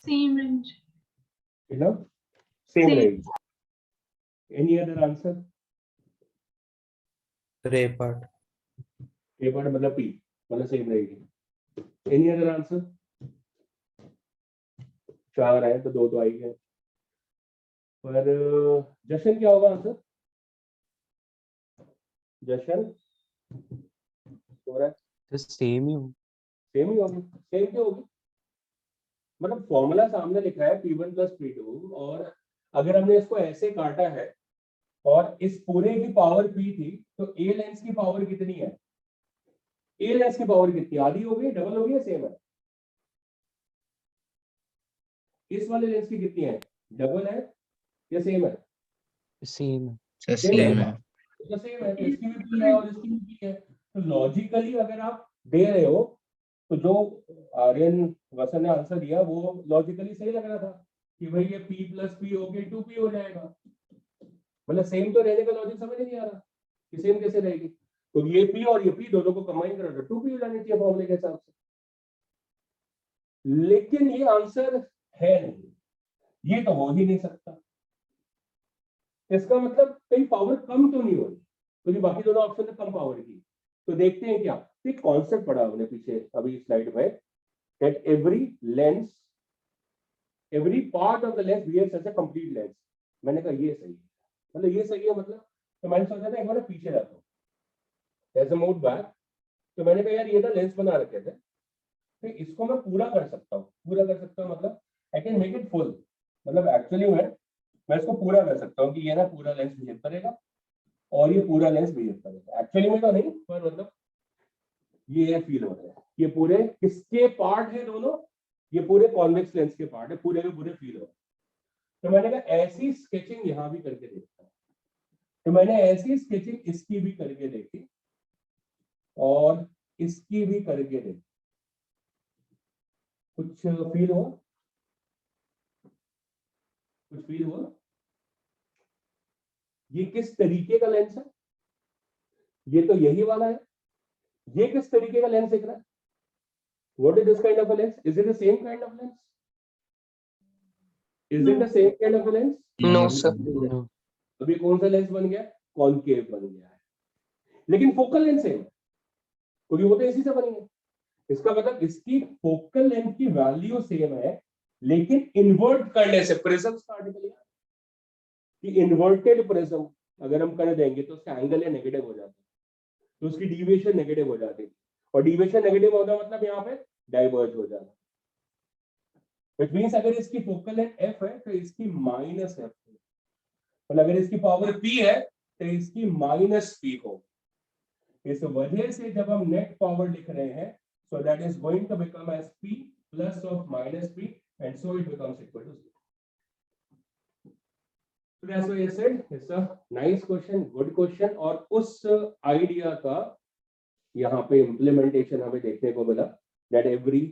Same range. You know, same Same. रहेगी. Any other answer? Ray part. A part मतलब P, मतलब सेम रहेगी. Any other answer? चार है तो दो तो आई है. पर जशन क्या होगा आंसर? जशन हो रहा है The same you. सेम ही होगी. सेम क्यों होगी? मतलब फॉर्मूला सामने लिखा है P1 प्लस P2, और अगर हमने इसको ऐसे काटा है और इस पूरे की पावर P थी, तो ए लेंस की पावर कितनी है? ए लेंस की पावर कितनी? आधी होगी, डबल होगी या सेम है? इस वाले लेंस की कितनी है? डबल है या सेम है? Same. सर सेम सेम है. है. तो सेम है, तो इसकी भी P है और इसकी भी P है. तो लॉजिकली अगर आप दे रहे हो, तो जो आर्यन वसन ने आंसर दिया वो लॉजिकली सही लग रहा था कि भाई ये P प्लस P होके 2P हो जाएगा. मतलब सेम तो रहने का लॉजिक समझ ही नहीं आ रहा कि सेम कैसे रहेगी. तो ये P और ये P दोनों को कंबाइन करो तो 2P हो जानी चाहिए फॉर्मूले के हिसाब से. लेकिन ये आंसर है नहीं, ये तो हो ही नहीं सकता. इसका मतलब कहीं पावर कम तो नहीं हो रही, क्योंकि बाकी दोनों ऑप्शन ने कम पावर की. तो देखते हैं क्या. एक कॉन्सेप्ट पढ़ा हमने पीछे अभी स्लाइड में, that every part of the lens behaves as a complete lens. मैंने कहा ये सही है, मतलब ये सही है मतलब. तो मैंने सोचा था एक बार पीछे जाता हूँ, as a move back. तो मैंने कहा यार ये ना लेंस बना रखे थे, तो इसको मैं पूरा कर सकता हूँ. पूरा कर सकता हूँ मतलब I can make it full. मतलब एक्चुअली मैं इसको पूरा कर सकता हूँ कि ये ना पूरा लेंस बिहेव करेगा और ये पूरा लेंस बिहेव करेगा. एक्चुअली में तो नहीं, पर मतलब ये फील हो रहा है. ये पूरे किसके पार्ट है दोनों? ये पूरे कॉन्वेक्स लेंस के पार्ट है, पूरे के पूरे फील हो रहे हैं. तो मैंने कहा ऐसी स्केचिंग यहाँ भी करके देखता हूँ. तो मैंने ऐसी स्केचिंग इसकी भी करके देखी और इसकी भी करके देखी. कुछ फील हुआ? कुछ फील हुआ? ये किस तरीके का लेंस है? ये तो यही वाला है. ये किस तरीके का लेंस दिख रहा है? What is this kind of a lens? Is it the same kind of lens? Is it the same kind of a lens? No, sir. No. अभी कौन सा लेंस बन गया? कॉनकेव बन गया है. लेकिन फोकल लेंथ सेम है, क्योंकि वो तो इसी से बनी है. इसका मतलब इसकी फोकल लेंथ की वैल्यू सेम है, लेकिन इन्वर्ट करने से प्रिज्म आर्टिकल कि इन्वर्टेड प्रिज्म अगर हम कर देंगे तो उसका एंगल है नेगेटिव हो जाता है, तो उसकी डिविएशन नेगेटिव हो जाती है. और डिविएशन नेगेटिव होता मतलब यहाँ पे डाइवर्ज हो जाना. व्हिच मींस अगर इसकी फोकल लेंथ f है तो इसकी माइनस f है, और अगर इसकी पावर p है तो इसकी माइनस p हो. इस वजह से जब हम नेट पावर लिख रहे हैं, so that is going to become as p plus of minus p, and so it becomes equal to 0. So that's why I said it's a nice question, good question. और उस idea का यहाँ पे implementation हमें देखने को मिला, that every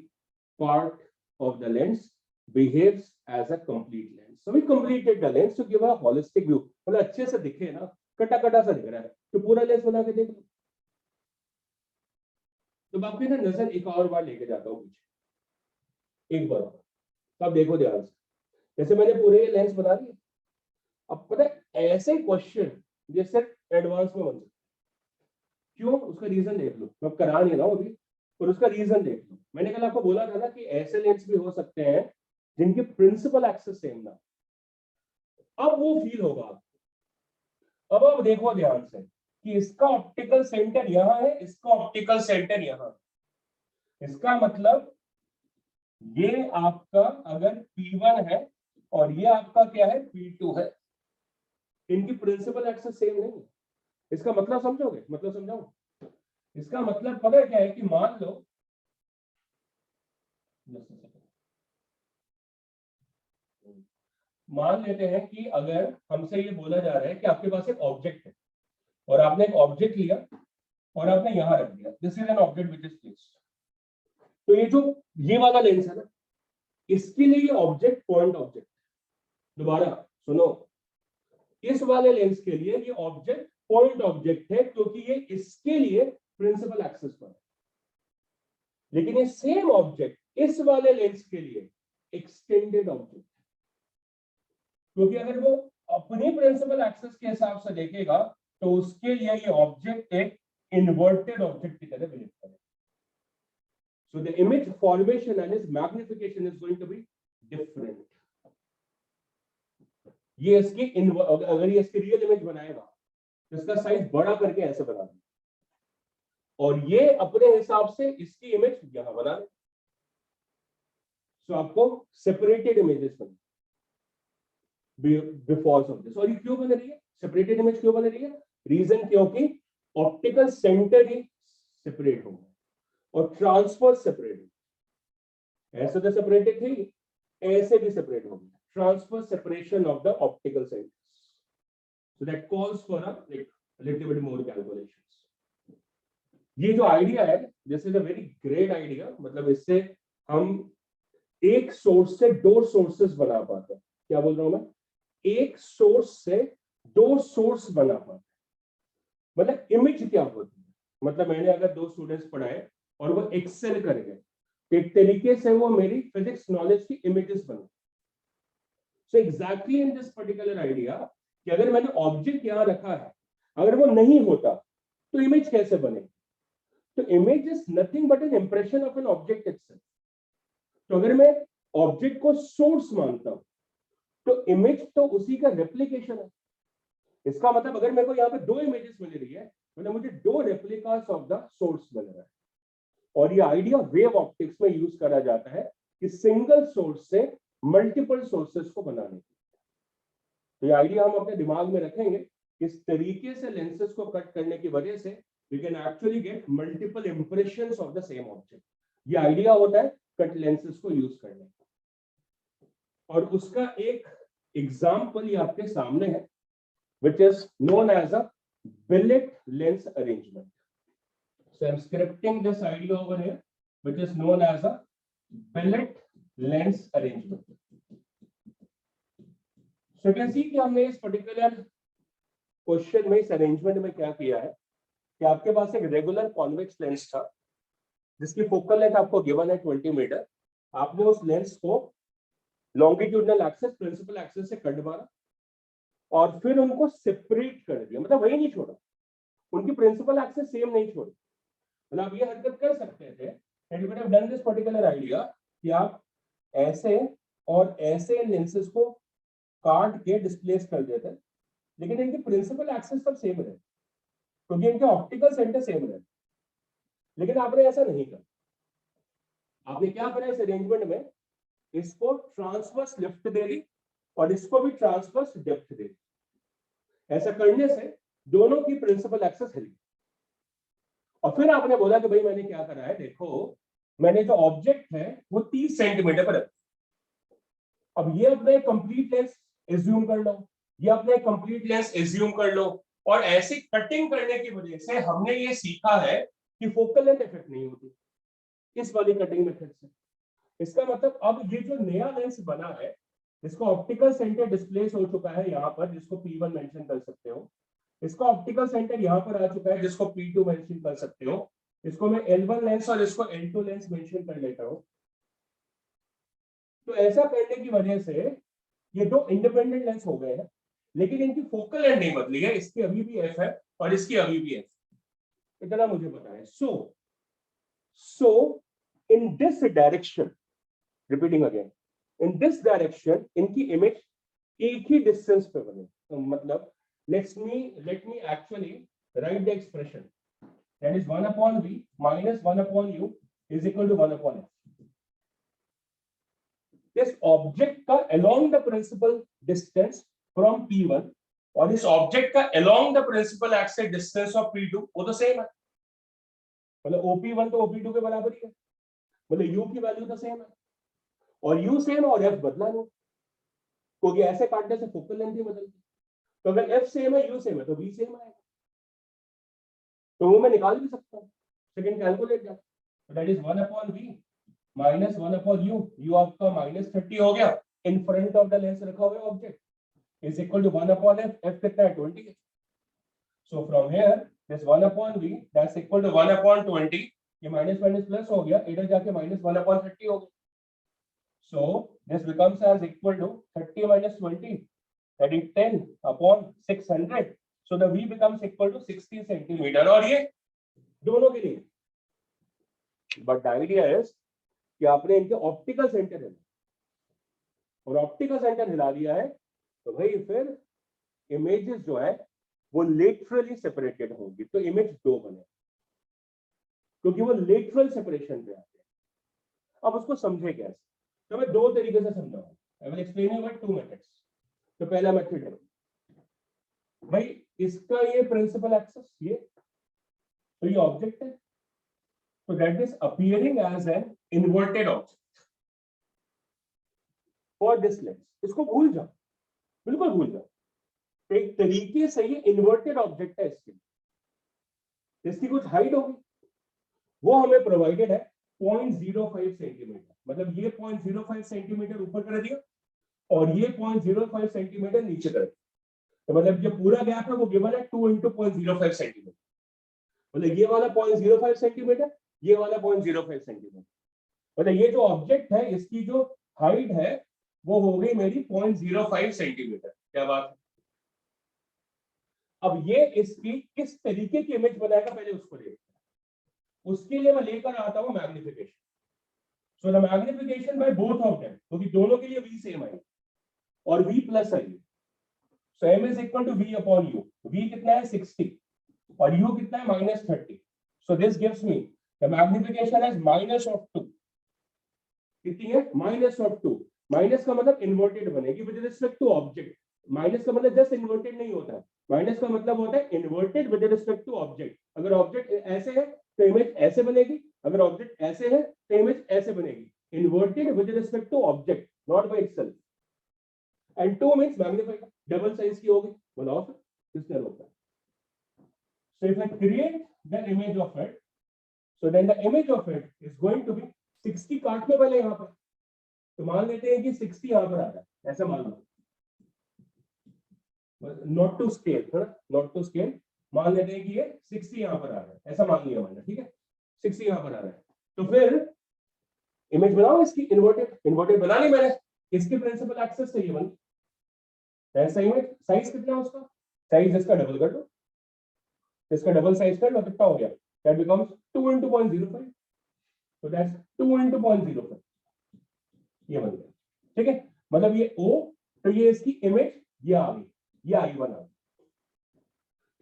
part of the lens behaves as a complete lens. So we completed the lens to give a holistic view. मतलब अच्छे से दिखे ना, कटा कटा सा दिख रहा है, तो पूरा लेंस बना के देख लो. तो आपकी ना नजर एक और बार लेके जाता हूँ पीछे, एक बार. तो आप देखो ध्यान से, जैसे मैंने पूरे लेंस बना दिए. अब पता है ऐसे क्वेश्चन जैसे एडवांस में बन सकते. क्यों? उसका रीजन देख लो. मैं करा नहीं रहा हूं अभी, पर उसका रीजन देख लो. मैंने कल आपको बोला था ना कि ऐसे लेंस भी हो सकते हैं जिनकी प्रिंसिपल एक्सिस सेम ना. अब वो फील होगा आपको. अब आप देखो ध्यान से कि इसका ऑप्टिकल सेंटर यहां है, इसका ऑप्टिकल सेंटर यहां. इसका मतलब ये आपका अगर P1 है और ये आपका क्या है, P2 है. इनकी प्रिंसिपल एक्सिस सेम नहीं है. इसका मतलब समझोगे? मतलब समझाओ. इसका मतलब पता है क्या है कि मान लो मान लेते हैं कि अगर हमसे ये बोला जा रहा है कि आपके पास एक ऑब्जेक्ट है और आपने एक ऑब्जेक्ट लिया और आपने यहां रख दिया, this is an object which is placed. तो ये वाला लेंस है ना, इसके लिए ये ऑब्जेक्ट पॉइंट ऑब्जेक्ट। दोबारा सुनो, इस वाले लेंस के लिए ये ऑब्जेक्ट पॉइंट ऑब्जेक्ट है क्योंकि ये इसके लिए प्रिंसिपल एक्सिस पर है। लेकिन ये सेम ऑब्जेक्ट इस वाले लेंस के लिए एक्सटेंडेड ऑब्जेक्ट, क्योंकि अगर वो अपनी प्रिंसिपल एक्सिस के हिसाब से देखेगा तो उसके लिए ये ऑब्जेक्ट एक इन्वर्टेड ऑब्जेक्ट की तरह बिहेव करेगा। So the image formation and its magnification is going to be different. ये इसकी अगर ये इसकी रियल इमेज बनाएगा तो इसका साइज बड़ा करके ऐसे बना देगा और ये अपने हिसाब से इसकी इमेज यहां बना दे। सो आपको सेपरेटेड इमेजेस बने बिफोर ऑफ दिस। और ये क्यों बन रही है सेपरेटेड इमेज, क्यों बन रही है? रीजन क्योंकि ऑप्टिकल सेंटर ही सेपरेट होगा और ट्रांसफर सेपरेट, ऐसे तो सेपरेटेड थी, ऐसे भी सेपरेट होगी। Transfer separation of the optical centres, so that calls for a little bit more calculations. ये जो आइडिया है, this is a very great idea. मतलब इससे हम एक सोर्स से दो सोर्सेस बना पाते हैं। क्या बोल रहा हूं मैं? एक सोर्स से दो सोर्स बना पाते हैं। मतलब इमेज क्या होती है? मतलब मैंने अगर दो स्टूडेंट्स पढ़ाए और वो एक्सेल कर गए, एक तरीके से वो मेरी फिजिक्स नॉलेज की इमेजेस बने। So exactly in this particular idea कि अगर मैंने ऑब्जेक्ट यहां रखा है, अगर वो नहीं होता तो इमेज कैसे बने? तो image is nothing but N impression of an object itself. तो अगर मैं ऑब्जेक्ट को सोर्स मानता हूं तो इमेज तो उसी का रेप्लिकेशन है। इसका मतलब अगर मेरे को यहाँ पे दो इमेजेस मिल रही है, मतलब मुझे दो रेप्लिकास ऑफ द सोर्स मिल रहा है। और ये आइडिया वेव ऑप्टिक्स में यूज करा जाता है कि सिंगल सोर्स से मल्टीपल सोर्सेस को बनाने के। तो ये आइडिया हम अपने दिमाग में रखेंगे। किस तरीके से लेंसेस को कट करने की वजह से we can actually get multiple impressions of the same object. ये आइडिया होता है कट लेंसेस को यूज करने का। और उसका एक एग्जाम्पल ये आपके सामने है, which is known as a billet lens arrangement. So I'm scripting this idea over here, which is known as a billet lens arrangement. So you can see कि हमने इस particular क्वेश्चन में, इस अरेंजमेंट में क्या किया है कि आपके पास एक रेगुलर कॉन्वेक्स लेंस था जिसकी फोकल लेंथ आपको गिवन है 20 मीटर। आपने उस लेंस को लॉन्गिट्यूडनल एक्सिस प्रिंसिपल एक्सिस से कट मारा और फिर उनको सेपरेट कर दिया। मतलब वही नहीं छोड़ा, उनकी प्रिंसिपल एक्सिस सेम नहीं छोड़ी। मतलब आप ये हरकत कर सकते थे, and you could have done this particular idea कि आप ऐसे और ऐसे लेंसेस को काट के डिस्प्लेस कर देते, लेकिन इनकी प्रिंसिपल एक्सिस सब सेम रहे क्योंकि इनके ऑप्टिकल सेंटर सेम रहे। लेकिन आपने ऐसा नहीं किया। आपने क्या करा इस अरेंजमेंट में? इसको ट्रांसवर्स लिफ्ट दे दी और इसको भी ट्रांसवर्स डेप्थ दे दी। ऐसा करने से दोनों की प्रिंसिपल एक्सिस हिली। और फिर आपने बोला कि भाई मैंने क्या करा है, देखो मैंने जो ऑब्जेक्ट है वो 30 सेंटीमीटर पर है। अब ये अपना कंप्लीट लेंस एज्यूम कर लो, ये अपना कंप्लीट लेंस एज्यूम कर लो, और ऐसी कटिंग करने की वजह से हमने ये सीखा है कि फोकल लेंथ इफेक्ट नहीं होती इस वाली कटिंग मेथड से। इसका मतलब अब ये जो नया लेंस बना है, इसको ऑप्टिकल सेंटर डिस्प्लेस हो चुका है यहाँ पर, जिसको P1 मेंशन कर सकते हो। इसका ऑप्टिकल सेंटर यहाँ पर आ चुका है जिसको P2 मेंशन कर सकते हो। इसको मैं L1 लेंस और इसको L2 लेंस मेंशन कर लेता हूँ। तो ऐसा करने की वजह से ये दो इंडिपेंडेंट लेंस हो गए हैं, लेकिन इनकी फोकल लेंथ नहीं बदली है। इसकी अभी भी F है और इसकी अभी भी F, इतना मुझे पता है। So in this direction, repeating again, in this direction इनकी इमेज एक ही डिस्टेंस पे बने। तो मतलब let me actually write the expression, that is 1 upon v minus 1 upon u is equal to 1 upon f. this object का along the principal distance from P1 और इस ऑब्जेक्ट का along the principal axis distance of P2 वो तो same है। मतलब OP1 तो OP2 के बराबर ही है, मतलब u की वैल्यू तो सेम है और u सेम और f बदला नहीं। क्योंकि ऐसे काटने से फोकल लेंथ ही बदलती है। तो अगर एफ सेम है, यू सेम है, तो वी सेम आएगा, तो वो मैं निकाल भी सकता हूँ, second calculate that, that is 1/v minus 1/u, u आपका -30 हो गया, in front of the lens रखा हुआ object, is equal to 1/f, f कितना है 20 है, so from here this 1/v that's equal to 1/20, ये माइनस माइनस प्लस हो गया, इधर जाके -1/30 हो गया, so this becomes as equal to 30 minus 20, that is 10/600, so the v becomes equal to 60 centimeter, और ये दोनों के लिए, but the idea is कि आपने इनके ऑप्टिकल सेंटर हिला, और ऑप्टिकल सेंटर हिला दिया है तो भाई फिर इमेजेस जो है वो लेटरली सेपरेटेड होंगी, तो इमेज दो बने, क्योंकि वो लेटरल सेपरेशन पे आते हैं। अब उसको समझे कैसे, तो मैं दो तरीके से समझाऊंगा, I will explain you by two methods. तो पहला मेथड है भाई, इसका ये प्रिंसिपल एक्सिस, ये तो ये ऑब्जेक्ट है, तो that is appearing as an inverted object for this lens, इसको भूल जाओ, बिल्कुल भूल जाओ, एक तरीके से ये इन्वर्टेड ऑब्जेक्ट है, इसकी कुछ हाइट होगी, वो हमें प्रोवाइडेड है 0.05 सेंटीमीटर, मतलब ये 0.05 सेंटीमीटर ऊपर कर दिया और ये 0.05 सेंटीमीटर नीचे कर दिया, तो मतलब जो पूरा गैप है वो गिवन है 2 × 0.05 सेंटीमीटर, मतलब ये वाला 0.05 सेंटीमीटर, ये वाला 0.05 सेंटीमीटर, मतलब ये जो ऑब्जेक्ट है इसकी जो हाइट है वो हो गई मेरी 0.05 सेंटीमीटर। क्या बात है, अब ये इसकी किस तरीके की इमेज बनाएगा पहले उसको देखते हैं, उसके लिए मैं लेकर आता हूं magnification, so the magnification by both of them, क्योंकि दोनों के लिए v सेम है और v प्लस है, so m is equal to v/u, v कितना है 60 और u कितना है -30, so this gives me the magnification as -2, कितनी है -2, माइनस का मतलब इन्वर्टेड बनेगी with respect to object, minus का मतलब जस्ट इन्वर्टेड नहीं होता है, माइनस का मतलब होता है inverted with respect to object, अगर ऑब्जेक्ट ऐसे है तो इमेज ऐसे बनेगी, अगर ऑब्जेक्ट ऐसे है तो इमेज ऐसे बनेगी, inverted with respect to object, not by itself, and 2 means magnified, double size की होगी, बोलो फिर किसने रोका, so if I create the image of it, so then the image of it is going to be 60, काट लो पहले यहां पर, तो मान लेते हैं कि 60 यहां पर आ रहा है, ऐसा मान लो, not to scale, not to scale, मान लेते हैं कि ये 60 यहां पर आ रहा है, ऐसा मान लिया मैंने, ठीक है 60 यहां पर आ रहा है, तो फिर इमेज बनाओ इसकी इन्वर्टेड बना ली मैंने, इसके प्रिंसिपल एक्सिस से ये बन, ऐसा इमेज साइज कितना है उसका, साइज इसका डबल कर दो, इसका डबल साइज कर लो, कितना हो गया, दैट बिकम्स 2 × 0.05, so that's 2 × 0.05, ये बन गया, ठीक है, मतलब ये O, तो ये इसकी इमेज ये आ गई, ये आई बना,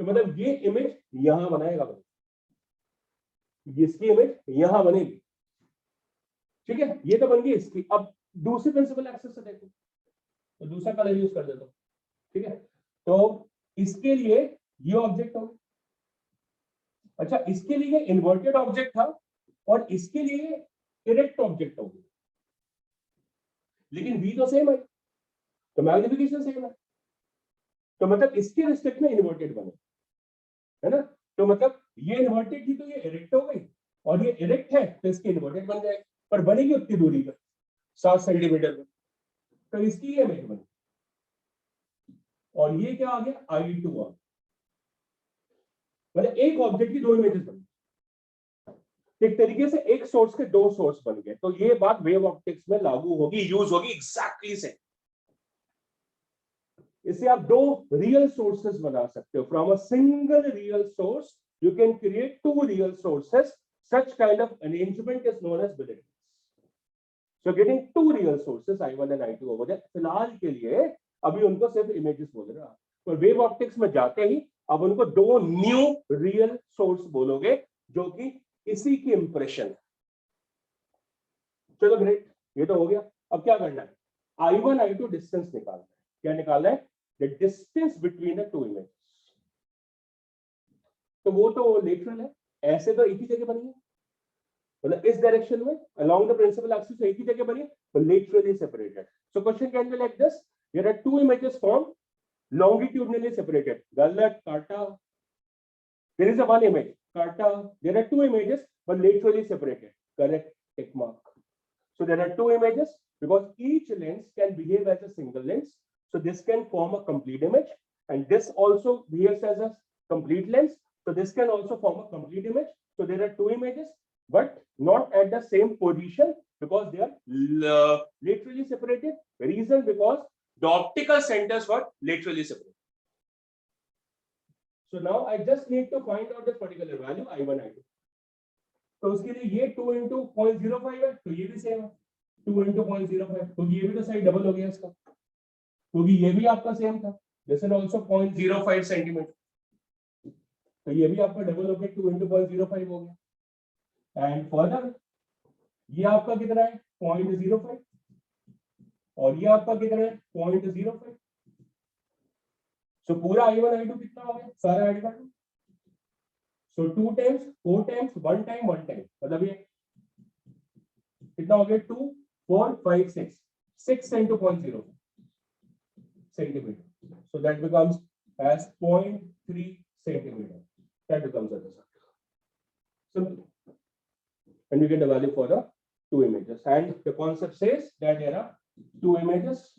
तो मतलब ये इमेज यहां बनाएगा, इसकी इमेज यहां बनेगी, ठीक है, ये तो बन गई इसकी। अब दूसरी प्रिंसिपल एक्सिस से देखो, तो दूसरा कलर यूज कर देता हूं, ठीक है, तो इसके लिए ये ऑब्जेक्ट होगा, अच्छा इसके लिए इन्वर्टेड ऑब्जेक्ट था और इसके लिए इरेक्ट ऑब्जेक्ट होगा, लेकिन v तो सेम है, तो मैग्निफिकेशन सेम है, तो मतलब इसके रिस्पेक्ट में इन्वर्टेड बने, है ना, तो मतलब ये इन्वर्टेड थी तो ये इरेक्ट हो गई, और ये इरेक्ट है तो इसकी इन्वर्टेड बन जाएगी, पर बनेगी उतनी दूरी पर 7 सेंटीमीटर पर, तो इसकी ये इमेज बनी, और ये क्या आ गया I2 आ, मतलब एक ऑब्जेक्ट की दो इमेजेस बनी, एक तरीके से एक सोर्स के दो सोर्स बन गए, तो ये बात वेव ऑप्टिक्स में लागू होगी, यूज होगी एग्जैक्टली से, इससे आप दो रियल सोर्सेस बना सकते हो, from a single real source you can create two real sources, such kind of arrangement is known as billet, so getting two real sources I1 and I2 over there, फिलहाल के लिए अभी उनको सिर्फ images बोल रहा, तो वेव ऑप्टिक्स में जाते ही अब उनको दो न्यू रियल सोर्स बोलोगे जो कि इसी की इंप्रेशन है, चलो ग्रेट, ये तो हो गया, अब क्या करना है, I1 I2 डिस्टेंस निकालना है, क्या निकालना है, the distance between the two images, तो वो तो लेटरल है, ऐसे तो एक ही जगह बनी है, मतलब इस डायरेक्शन में अलोंग द प्रिंसिपल एक्सिस एक ही जगह बनी है, but laterally separated, so question can be like this, There are two images formed longitudinally separated. Galat, Kata. There is a one image. Kata. There are two images but laterally separated. Correct. Tick mark. So there are two images because each lens can behave as a single lens. So this can form a complete image, and this also behaves as a complete lens. So this can also form a complete image. So there are two images, but not at the same position because they are laterally separated. The reason because the optical centers were laterally separated. So now I just need to find out this particular value I1, I2. तो उसके लिए ये 2 into 0.05 है, तो ये भी same है 2 into 0.05, क्योंकि ये भी तो साइड डबल हो गया इसका, क्योंकि ये भी आपका सेम था, दिस इज आल्सो 0.05 सेंटीमीटर, तो ये भी आपका डबल हो गया 2 into 0.05 हो गया। एंड फर्दर ये आपका कितना है 0.05 और ये आपका कितना है 0.05। सो पूरा I1 I2 कितना हो गया, सारा ऐड कर लो। So 2 times, 4 times, 1 time, 1 time. मतलब ये कितना हो गया 2, 4, 5, 6. 6 into 0.0 centimeter. So that becomes as 0.3 centimeter. That becomes the result. Simple. And you get the value for the two images. And the concept says that there are two images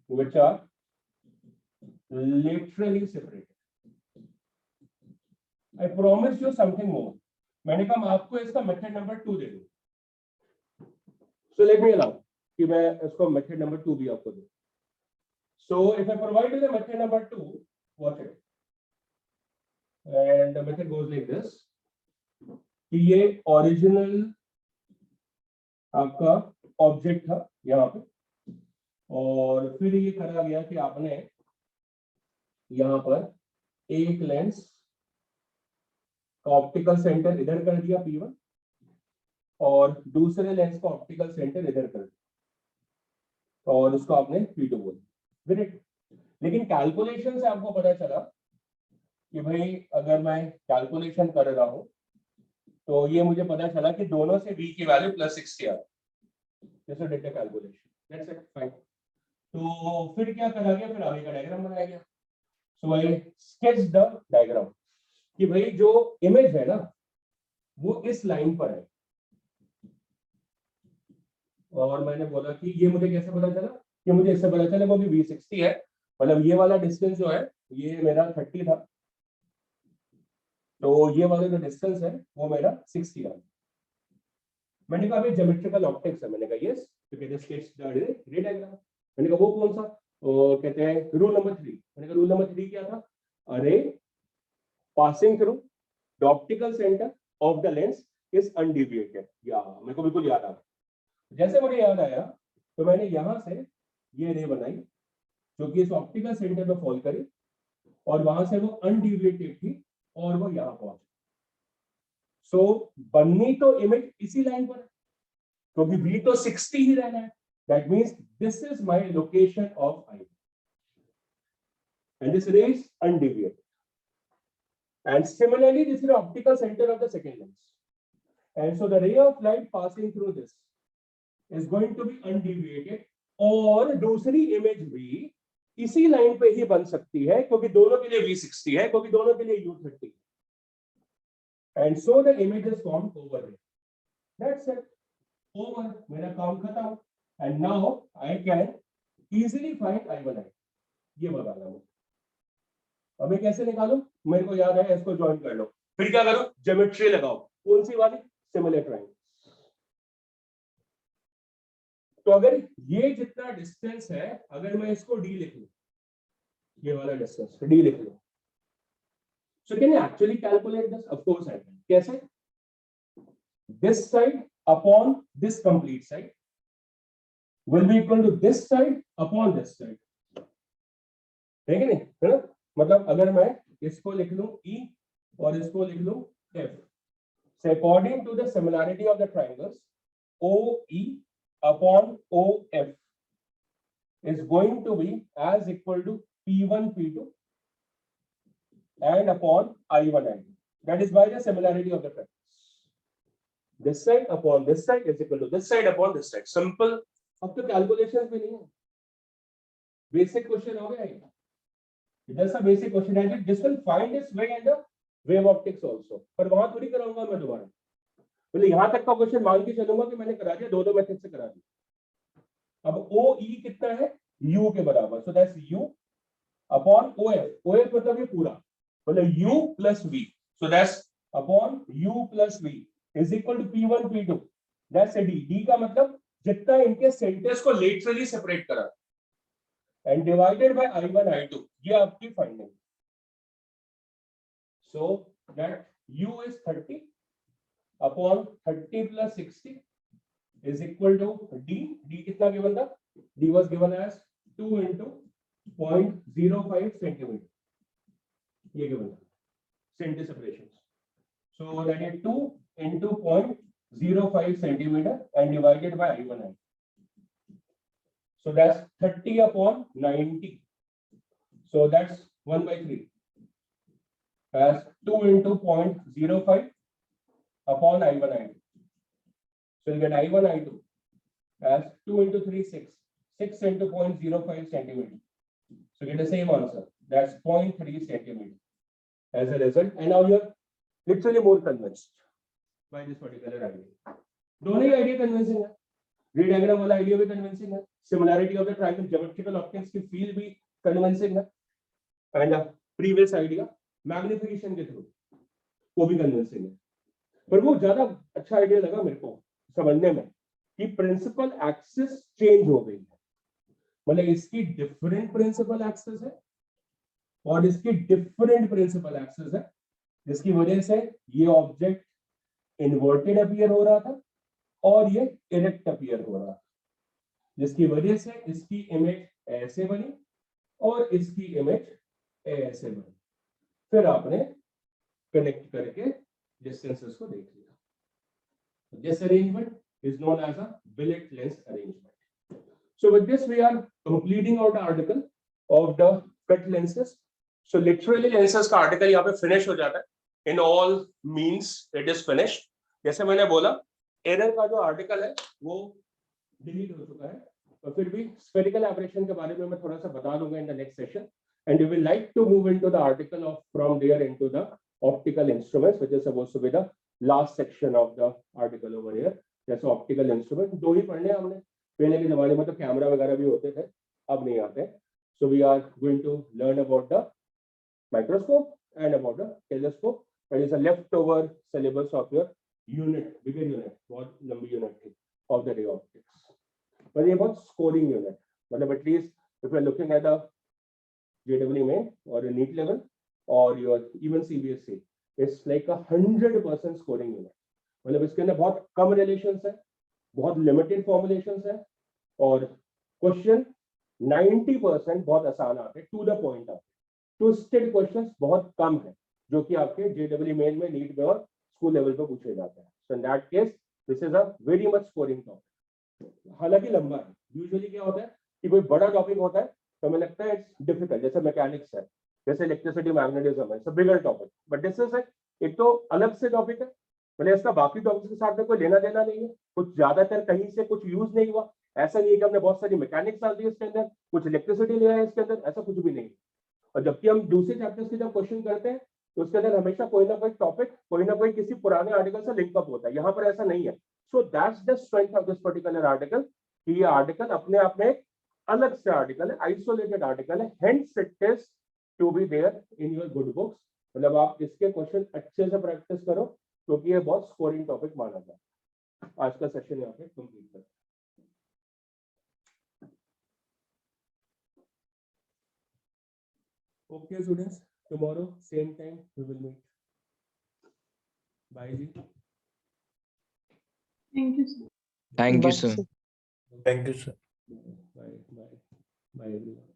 which are laterally separated. I promise you something more. मैंने कहा आपको इसका method number 2 दे दूं. So let me allow कि मैं इसको method number 2 भी आपको दूं. So if I provide you the method number 2, watch it. And the method goes like this. कि ये ओरिजिनल आपका ऑब्जेक्ट था यहाँ पे, और फिर ये करा गया कि आपने यहाँ पर एक लेंस का ऑप्टिकल सेंटर इधर कर दिया P1 और दूसरे लेंस का ऑप्टिकल सेंटर इधर कर दिया और उसको आपने P2 बोल दिया। लेकिन कैलकुलेशन से आपको पता चला कि भाई अगर मैं कैलकुलेशन कर रहा हूं तो ये मुझे पता चला कि दोनों से V की वैल्यू +60 आ जैसे data calculation. That's it, fine. तो फिर क्या करा गया, फिर आगे का डायग्राम बनाया गया। सो आई स्केच द डायग्राम कि भाई जो इमेज है ना वो इस लाइन पर है, और मैंने बोला कि ये मुझे कैसे पता चला, कि मुझे इससे पता चला वो भी V60 है, मतलब ये वाला डिस्टेंस जो है ये मेरा 30 था, तो ये वाला जो डिस्टेंस है वो मेरा 60 है। मैंने कहा भाई ज्योमेट्रिकल ऑप्टिक्स है, मैंने कहा यस, तो कहते हैं स्केच द रे डायग्राम। मैंने कहा वो कौन सा, तो कहते हैं रूल नंबर 3। मैंने कहा रूल नंबर 3 क्या था, अरे passing through the optical center of the lens is undeviated। या मेरे को बिल्कुल याद आ गया। जैसे मुझे याद आया तो मैंने यहां से ये रे बनाई जो कि इस ऑप्टिकल सेंटर पे फॉल करी और वहां से वो अनडिविएटेड थी और वो यहां पहुंची। सो बननी तो इमेज इसी लाइन पर है क्योंकि V तो 60 ही रहना है। That means this is my location of eye and this ray is undeviated. And similarly, this is the optical center of the second lens. And so the ray of light passing through this is going to be undeviated, और दूसरी image भी इसी line पे ही बन सकती है क्योंकि दोनों के लिए V60 है, क्योंकि दोनों के लिए U30 है। And so the image is formed over here. That's it. Over. मेरा काम खत्म। And now I can easily find I1I। ये बताना मुझे। अब मैं कैसे निकालूं, मेरे को याद है, इसको ज्वाइन कर लो। फिर क्या करो, ज्योमेट्री लगाओ। कौन सी वाली, सिमिलर ट्रायंगल। तो अगर ये जितना डिस्टेंस है, अगर मैं इसको d लिख लूं, ये वाला डिस्टेंस d लिख लूं, so can you actually calculate this? Of course I can. कैसे? This side upon this complete side will be equal to this side upon this side, है कि नहीं, है ना? मतलब अगर मैं इसको लिख लूं E और इसको लिख लूं F, so according to the similarity of the triangles, OE upon OF is going to be as equal to P1 P2 and upon I1 I2. That is by the similarity of the triangles. This side upon this side is equal to this side upon this side. Simple, अब तो calculation भी नहीं है, basic question हो गया ये। जैसा basic question है this will find its way in the wave optics also, पर वहां थोड़ी कराऊंगा मैं दोबारा, बोले यहां तक का क्वेश्चन मान के चलूंगा कि मैंने करा दिया, दो मेथड से करा दिया। अब ओ ई कितना है, u के बराबर, so that's u upon OF मतलब ये पूरा, मतलब u plus v, so that's upon u plus v is equal to p1 p2, that's d का मतलब जितना इनके सेंटर्स को लेटरली सेपरेट करा, and divided by i1 i2, ये आपकी finding. So that u is 30 upon 30 plus 60 is equal to d कितना given था, d was given as 2 into 0.05 centimeter, ये गिवन था center separation, so that is 2 into 0.05 centimeter and divided by I1, so that's 30 upon 90, so that's 1 by 3 as 2 into 0.05 upon I1, so you get I1 I2 as 2 into 3 6 into 0.05 centimeter, so get the same answer, that's 0.3 centimeter as a result, and now you are literally more convinced by this particular idea. दोनों ही idea convincing है, री diagram वाला idea भी convincing है, similarity of the triangle geometrical optics की field भी convincing है, and previous idea magnification के थ्रू वो भी कन्विंसिंग है। पर वो ज्यादा अच्छा आइडिया लगा मेरे को समझने में कि प्रिंसिपल एक्सिस चेंज हो गई है, मतलब इसकी डिफरेंट प्रिंसिपल एक्सिस है और इसकी डिफरेंट प्रिंसिपल एक्सिस है, जिसकी वजह से ये ऑब्जेक्ट इन्वर्टेड अपीयर हो रहा था और ये इरेक्ट अपीयर हो रहा था, जिसकी वजह से इसकी इमेज ऐसे बनी और इसकी इमेज ऐसे बनी। फिर आपने कनेक्ट करके डिस्टेंसेस को देख लिया। This arrangement is known as a billet lens arrangement. So with this we are completing out the article of the cut lenses. So literally lenses का article यहाँ पे finish हो जाता है, in all means it is finished. जैसे मैंने बोला error का जो article है वो delete हो चुका है, और फिर भी spherical aberration के बारे में मैं थोड़ा सा बता दूंगा in the next session, and we will like to move into the article of from there into the optical instruments, which is supposed to be the last section of the article over here. जैसे optical instrument दो ही पढ़ने हमने, पहले के जमाने में तो camera वगैरह भी होते थे, अब नहीं आते। So we are going to learn about the microscope and about the telescope, that is a left over syllabus of your unit, bigger unit, बहुत लंबी यूनिट थी ऑफ द रे ऑप्टिक्स, पर ये बहुत स्कोरिंग यूनिट, मतलब at least if you are looking at the JEE में और NEET level और your even CBSE, it's like a 100% scoring unit, मतलब इसके अंदर बहुत कम रिलेशंस है, बहुत लिमिटेड फॉर्मुलेशंस है, और क्वेश्चन 90% बहुत आसान आते हैं, टू द पॉइंट आते हैं, ट्विस्टेड क्वेश्चंस बहुत कम है जो कि आपके JEE मेन में, नीट में और स्कूल लेवल पे पूछे जाते हैं। So in that case this is a very much scoring topic, हालांकि लंबा है। यूजुअली क्या होता है कि कोई बड़ा टॉपिक होता है तो हमें लगता है इट्स डिफिकल्ट, जैसे मैकेनिक्स है, जैसे इलेक्ट्रिसिटी मैग्नेटिज्म है, it's a bigger topic, but this is एक तो अलग से टॉपिक है, मतलब इसका बाकी टॉपिक्स के साथ में कोई लेना देना नहीं है, कुछ ज्यादातर कहीं से कुछ यूज नहीं हुआ, ऐसा नहीं है कि हमने बहुत सारी मैकेनिक्स डाल दी इसके अंदर, कुछ इलेक्ट्रिसिटी लिया है इसके अंदर, ऐसा कुछ भी नहीं। और जबकि हम दूसरे चैप्टर्स के जब क्वेश्चन करते हैं तो उसके अंदर हमेशा कोई ना कोई टॉपिक, कोई ना कोई किसी पुराने आर्टिकल से लिंकअप होता है, यहाँ पर ऐसा नहीं है। So that's the strength of this particular article, कि ये आर्टिकल अपने आप में अलग से आर्टिकल है, आइसोलेटेड आर्टिकल है, hence it is to be there in your good books, मतलब आप इसके क्वेश्चन अच्छे से प्रैक्टिस करो, क्योंकि ये बहुत स्कोरिंग टॉपिक माना जाता है। आज का सेशन यहाँ पे कंप्लीट करते हैं। Okay students, tomorrow same time we will meet. Bye ji. Thank you, sir. Thank you, sir. Thank you, sir. Bye bye bye everyone.